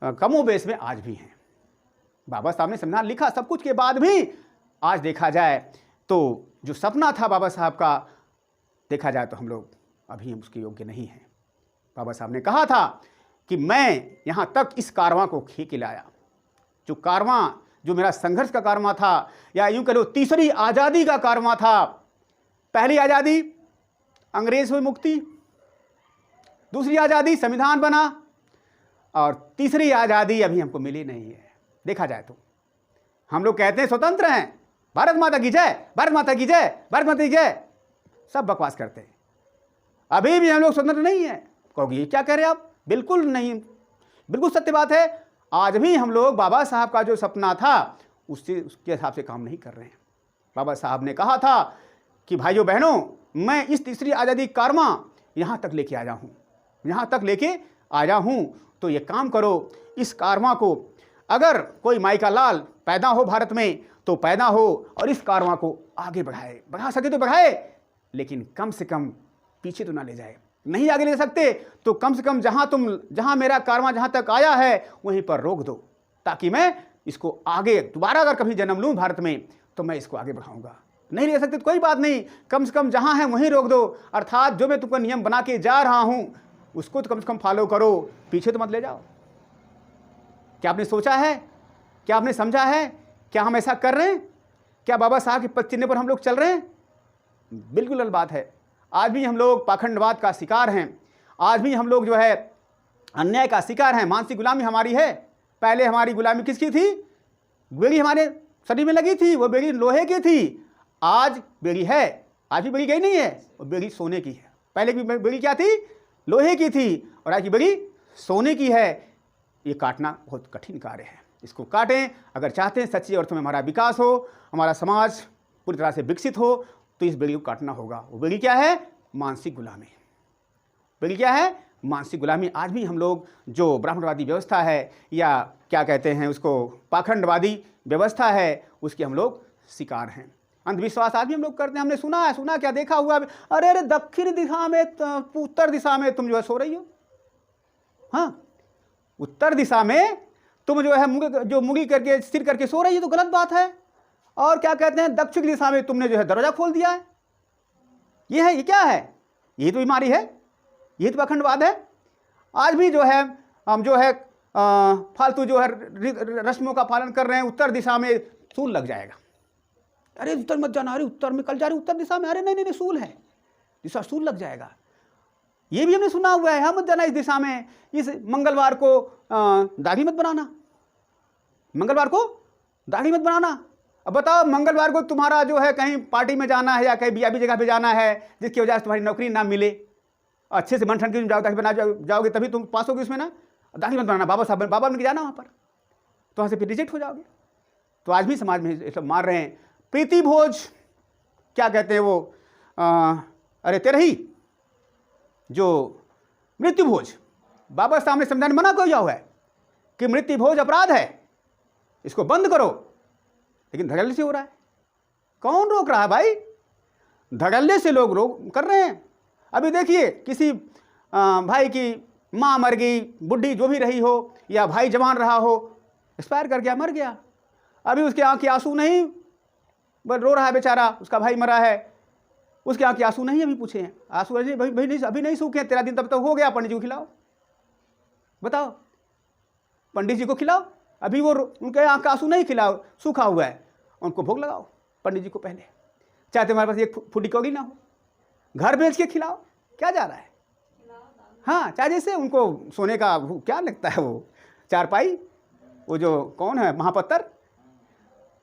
कमोबेश में आज भी हैं। बाबा साहब ने संविधान लिखा सब कुछ के बाद भी आज देखा जाए तो जो सपना था बाबा साहब का, देखा जाए तो हम लोग अभी उसके योग्य नहीं हैं। बाबा साहब ने कहा था कि मैं यहाँ तक इस कारवां को खींच लाया, जो कारवां जो मेरा संघर्ष का कारमा था, या यूं कह लो तीसरी आज़ादी का कारमा था। पहली आज़ादी अंग्रेज से मुक्ति, दूसरी आज़ादी संविधान बना, और तीसरी आज़ादी अभी हमको मिली नहीं है। देखा जाए तो हम लोग कहते हैं स्वतंत्र हैं, भारत माता की जय, भारत माता की जय, भारत माता की जय, सब बकवास करते हैं। अभी भी हम लोग स्वतंत्र नहीं है। कहोगे ये क्या कह रहे हैं आप? बिल्कुल नहीं, बिल्कुल सत्य बात है। आज भी हम लोग बाबा साहब का जो सपना था उसके हिसाब से काम नहीं कर रहे हैं। बाबा साहब ने कहा था कि भाइयों बहनों, मैं इस तीसरी आज़ादी कारमा यहाँ तक लेके आया हूँ, यहाँ तक लेके आया हूँ, तो ये काम करो, इस कारमा को, अगर कोई माई का लाल पैदा हो भारत में तो पैदा हो, और इस कारमा को आगे बढ़ाए, बढ़ा सके तो बढ़ाए, लेकिन कम से कम पीछे तो ना ले जाए। नहीं आगे ले सकते तो कम से कम जहाँ मेरा कारमा जहाँ तक आया है वहीं पर रोक दो, ताकि मैं इसको आगे दोबारा अगर कभी जन्म लूँ भारत में तो मैं इसको आगे बढ़ाऊँगा। नहीं ले सकते तो कोई बात नहीं, कम से कम जहाँ है वहीं रोक दो। अर्थात जो मैं तुमको नियम बना के जा रहा हूँ उसको तो कम से कम फॉलो करो, पीछे तो मत ले जाओ। क्या आपने सोचा है? क्या आपने समझा है? क्या हम ऐसा कर रहे हैं? क्या बाबा साहब के पद चिन्ह पर हम लोग चल रहे हैं? बिल्कुल गलत बात है। आज भी हम लोग पाखंडवाद का शिकार हैं, आज भी हम लोग जो है अन्याय का शिकार हैं। मानसिक गुलामी हमारी है। पहले हमारी गुलामी किसकी थी? बेड़ी हमारे शरीर में लगी थी, वो बेड़ी लोहे की थी। आज बेड़ी है, आज भी बेड़ी गई नहीं है, वो बेड़ी सोने की है। पहले की बेड़ी क्या थी? लोहे की थी, और आज की बेड़ी सोने की है। ये काटना बहुत कठिन कार्य है। इसको काटें अगर चाहते हैं सच्ची अर्थों में हमारा विकास हो, हमारा समाज पूरी तरह से विकसित हो, तो इस बेड़ी को काटना होगा। वो बेड़ी क्या है? मानसिक गुलामी। बेड़ी क्या है? मानसिक गुलामी। आज भी हम लोग जो ब्राह्मणवादी व्यवस्था है, या क्या कहते हैं उसको, पाखंडवादी व्यवस्था है, उसके हम लोग शिकार हैं। अंधविश्वास आज भी हम लोग करते हैं। हमने सुना है, सुना क्या, देखा हुआ, अरे दक्षिण दिशा में, उत्तर दिशा में तुम जो है सो रही हो। हाँ, उत्तर दिशा में तुम जो है मुंगी करके सिर करके सो रही है, तो गलत बात है। और क्या कहते हैं, दक्षिण दिशा में तुमने जो है दरवाजा खोल दिया है। ये है, ये क्या है? ये तो बीमारी है, ये तो पाखंडवाद है। आज भी जो है हम जो है फालतू जो है रस्मों का पालन कर रहे हैं। उत्तर दिशा में सूल लग जाएगा, अरे उत्तर मत जाना, अरे उत्तर में कल जा रही उत्तर दिशा में, अरे नहीं नहीं सूल है, दिशा सूल लग जाएगा। ये भी हमने सुना हुआ है, हाँ मत जाना इस दिशा में, इस मंगलवार को दाढ़ी मत बनाना, मंगलवार को दाढ़ी मत बनाना। अब बताओ, मंगलवार को तुम्हारा जो है कहीं पार्टी में जाना है या कहीं बियाबी जगह पे जाना है, जिसकी वजह से तुम्हारी नौकरी ना मिले, अच्छे से मन ठन के तुम दाढ़ी बना जाओगे तभी तुम पास होगे उसमें ना। दाढ़ी मत बनाना, बाबा साहब बाबा बन के जाना वहाँ पर, तो वहाँ से फिर रिजेक्ट हो जाओगे। तो आज भी समाज में ये सब मार रहे हैं। प्रीति भोज, क्या कहते हैं वो, अरे तेरही जो मृत्यु भोज, बाबा साहब ने संविधान मना किया हुआ है कि मृत्यु भोज अपराध है, इसको बंद करो, लेकिन धड़ल्ले से हो रहा है। कौन रोक रहा है भाई? धड़ल्ले से लोग रोक कर रहे हैं। अभी देखिए, किसी भाई की माँ मर गई, बुढ़ी जो भी रही हो, या भाई जवान रहा हो, एक्सपायर कर गया, मर गया, अभी उसके आँख के आंसू नहीं, बस रो रहा है बेचारा, उसका भाई मरा है, उसके आँख के आंसू नहीं अभी पूछे हैं, आंसू अभी नहीं सूखे, 13 दिन तब तक हो गया, पंडित जी को खिलाओ। बताओ, पंडित जी को खिलाओ, अभी वो उनके आँख का आंसू नहीं खिलाओ, सूखा हुआ है, उनको भोग लगाओ पंडित जी को पहले, चाहे तुम्हारे पास एक फुटी कौड़ी ना हो, घर बेच के खिलाओ, क्या जा रहा है? हाँ, चाहे जैसे उनको सोने का क्या लगता है, वो चारपाई, वो जो कौन है महापत्तर,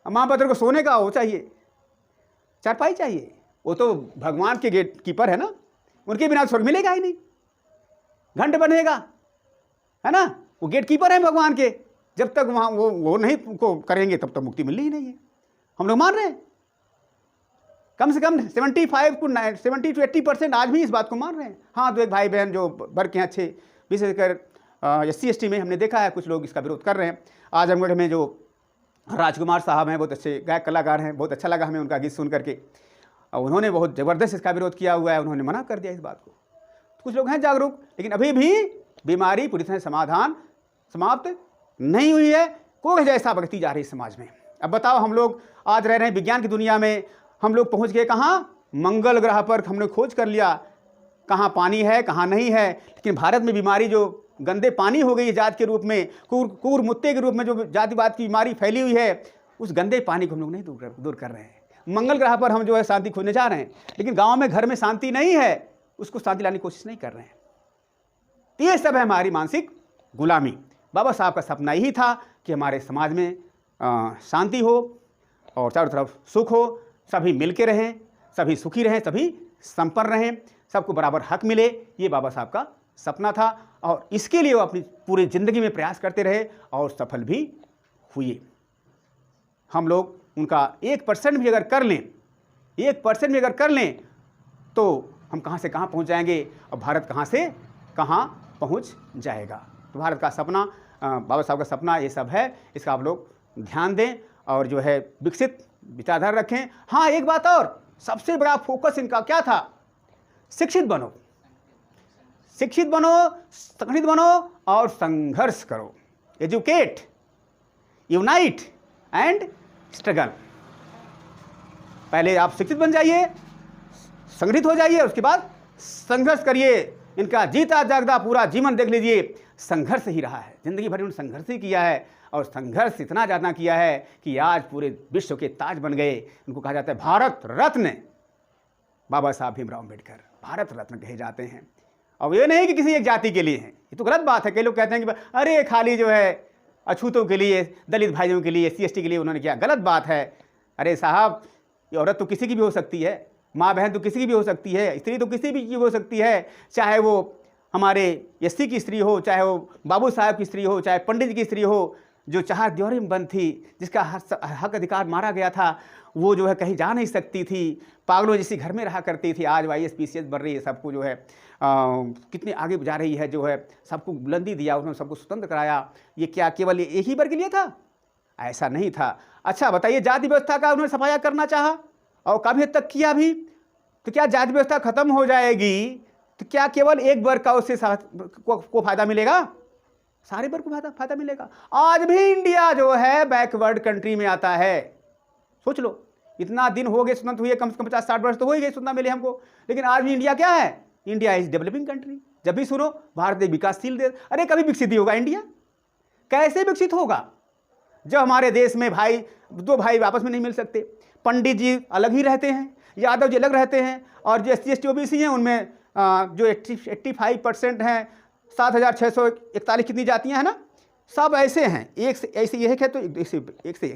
महापत्तर को सोने का वो चाहिए, चारपाई चाहिए। वो तो भगवान के गेट कीपर है ना, उनके बिना स्वर्ग मिलेगा ही नहीं, घंट बनेगा, है ना, वो गेट कीपर है भगवान के, जब तक वहाँ वो नहीं को करेंगे तब तक मुक्ति मिलनी ही नहीं है। हम लोग मान रहे हैं, कम से कम 70 to 80% आज भी इस बात को मान रहे हैं। हाँ, तो एक भाई बहन जो वर्ग के अच्छे, विशेषकर SC/ST में हमने देखा है कुछ लोग इसका विरोध कर रहे हैं। आजमगढ़ में जो राजकुमार साहब हैं, बहुत अच्छे गायक कलाकार हैं, बहुत अच्छा लगा हमें उनका गीत सुन करके, उन्होंने बहुत ज़बरदस्त इसका विरोध किया हुआ है, उन्होंने मना कर दिया इस बात को। कुछ लोग हैं जागरूक, लेकिन अभी भी बीमारी पूरी तरह समाधान समाप्त नहीं हुई है, कोई जैसा बढ़ती जा रही है समाज में। अब बताओ, हम लोग आज रह रहे हैं विज्ञान की दुनिया में, हम लोग पहुंच गए कहाँ? मंगल ग्रह पर हमने खोज कर लिया कहाँ पानी है कहाँ नहीं है, लेकिन भारत में बीमारी जो गंदे पानी हो गई है जात के रूप में, कूर मुत्ते के रूप में जो जातिवाद की बीमारी फैली हुई है, उस गंदे पानी को हम लोग नहीं दूर कर रहे हैं। मंगल ग्रह पर हम जो है शांति खोजने जा रहे हैं, लेकिन गांव में घर में शांति नहीं है, उसको शांति लाने की कोशिश नहीं कर रहे हैं। तो ये सब है हमारी मानसिक गुलामी। बाबा साहब का सपना यही था कि हमारे समाज में शांति हो और चारों तरफ सुख हो, सभी मिल के रहें, सभी सुखी रहें, सभी संपन्न रहें, सबको बराबर हक मिले। ये बाबा साहब का सपना था और इसके लिए वो अपनी पूरी ज़िंदगी में प्रयास करते रहे और सफल भी हुए। हम लोग उनका 1% भी अगर कर लें, 1% भी अगर कर लें, तो हम कहाँ से कहाँ पहुँच जाएंगे और भारत कहाँ से कहाँ पहुँच जाएगा। तो भारत का सपना, बाबा साहब का सपना ये सब है, इसका आप लोग ध्यान दें और जो है विकसित विचारधारा रखें। हाँ, एक बात और, सबसे बड़ा फोकस इनका क्या था? शिक्षित बनो, शिक्षित बनो, संगठित बनो और संघर्ष करो। Educate, unite and struggle. पहले आप शिक्षित बन जाइए, संगठित हो जाइए, उसके बाद संघर्ष करिए। इनका जीता जागता पूरा जीवन देख लीजिए, संघर्ष ही रहा है। जिंदगी भर उन्होंने संघर्ष ही किया है और संघर्ष इतना ज़्यादा किया है कि आज पूरे विश्व के ताज बन गए। उनको कहा जाता है भारत रत्न। बाबा साहब भीमराव अम्बेडकर भारत रत्न कहे जाते हैं। और ये नहीं कि किसी एक जाति के लिए हैं, ये तो गलत बात है। कई लोग कहते हैं कि अरे खाली जो है अछूतों के लिए, दलित भाइयों के लिए, SC ST के लिए उन्होंने किया। गलत बात है। अरे साहब, ये औरत तो किसी की भी हो सकती है, माँ बहन तो किसी की भी हो सकती है, स्त्री तो किसी भी की हो सकती है, चाहे वो हमारे SC की स्त्री हो, चाहे वो बाबू साहब की स्त्री हो, चाहे पंडित की स्त्री हो, जो चार दीवारों में बंद थी, जिसका हक अधिकार मारा गया था, वो जो है कहीं जा नहीं सकती थी, पागलों जैसी घर में रहा करती थी। आज IAS PCS बढ़ रही है, सबको जो है कितनी आगे जा रही है, जो है सबको बुलंदी दिया, उन्होंने सबको स्वतंत्र कराया। ये क्या केवल एक ही वर्ग के लिए था? ऐसा नहीं था। अच्छा बताइए, जाति व्यवस्था का उन्होंने सफाया करना चाहा और काफ़ी हद तक किया भी, तो क्या जाति व्यवस्था खत्म हो जाएगी तो क्या केवल एक वर्ग का उससे को फायदा मिलेगा? सारे वर्ग को फायदा मिलेगा। आज भी इंडिया जो है बैकवर्ड कंट्री में आता है। सोच लो, इतना दिन हो गए स्वतंत्र हुए, कम से कम 50-60 वर्ष तो हो ही गए स्वतंत्रता मिले हमको, लेकिन आज भी इंडिया क्या है? India is developing country. जब भी सुनो भारत एक विकासशील देश, अरे कभी विकसित ही होगा इंडिया? कैसे विकसित होगा जब हमारे देश में भाई दो भाई आपस में नहीं मिल सकते? पंडित जी अलग ही रहते हैं, यादव जी अलग रहते हैं, और जो SC ST OBC हैं उनमें जो 85% हैं, 7,641 कितनी जातियां हैं ना, सब ऐसे हैं। एक से ऐसे ये है तो एक से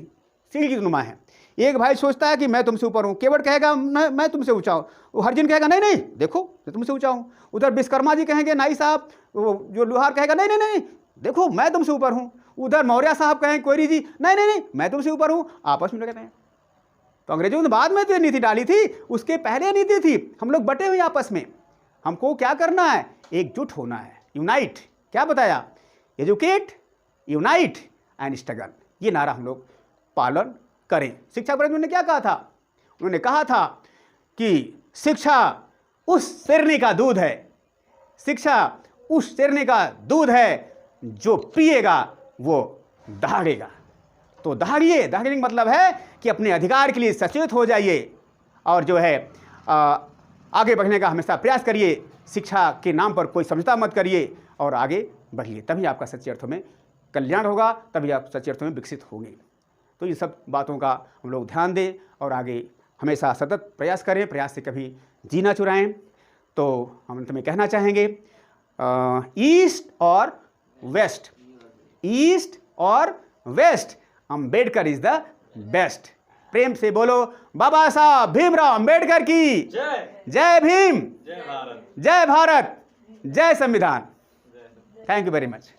सीढ़ी की नुमा है। एक भाई सोचता है कि मैं तुमसे ऊपर हूँ, केवट कहेगा मैं तुमसे ऊंचा हूँ, वो हरजिन कहेगा नहीं नहीं देखो मैं तुमसे ऊंचा हूँ। उधर विश्वकर्मा जी कहेंगे नाई साहब, वो जो लोहार कहेगा नहीं नहीं नहीं देखो मैं तुमसे ऊपर हूँ। उधर मौर्य साहब कहेंगे कोयरी जी नहीं नहीं नहीं मैं तुमसे ऊपर हूँ। आपस में कहते हैं। तो अंग्रेजों ने बाद में तो नीति डाली थी, उसके पहले नीति थी। हम लोग बटे हुए आपस में, हमको क्या करना है? एकजुट होना है, यूनाइट। क्या बताया? Educate, unite and struggle. ये नारा हम लोग पालन करें। शिक्षा परिषद ने क्या कहा था? उन्होंने कहा था कि शिक्षा उस शेरनी का दूध है, शिक्षा उस शेरनी का दूध है जो पिएगा वो दहाड़ेगा। तो दहाड़िए, दहाड़ने का मतलब है कि अपने अधिकार के लिए सचेत हो जाइए और जो है आगे बढ़ने का हमेशा प्रयास करिए। शिक्षा के नाम पर कोई समझौता मत करिए और आगे बढ़िए, तभी आपका सच्चे अर्थों में कल्याण होगा, तभी आप सच्चे अर्थों में विकसित होंगे। तो इन सब बातों का हम लोग ध्यान दें और आगे हमेशा सतत प्रयास करें, प्रयास से कभी जी ना चुराएं। तो हम अंत में कहना चाहेंगे ईस्ट और वेस्ट, ईस्ट और west, Ambedkar is the best. प्रेम से बोलो बाबा साहब भीमराव अम्बेडकर की जय। जय भीम, जय भारत, जय भारत, जय संविधान। Thank you very much.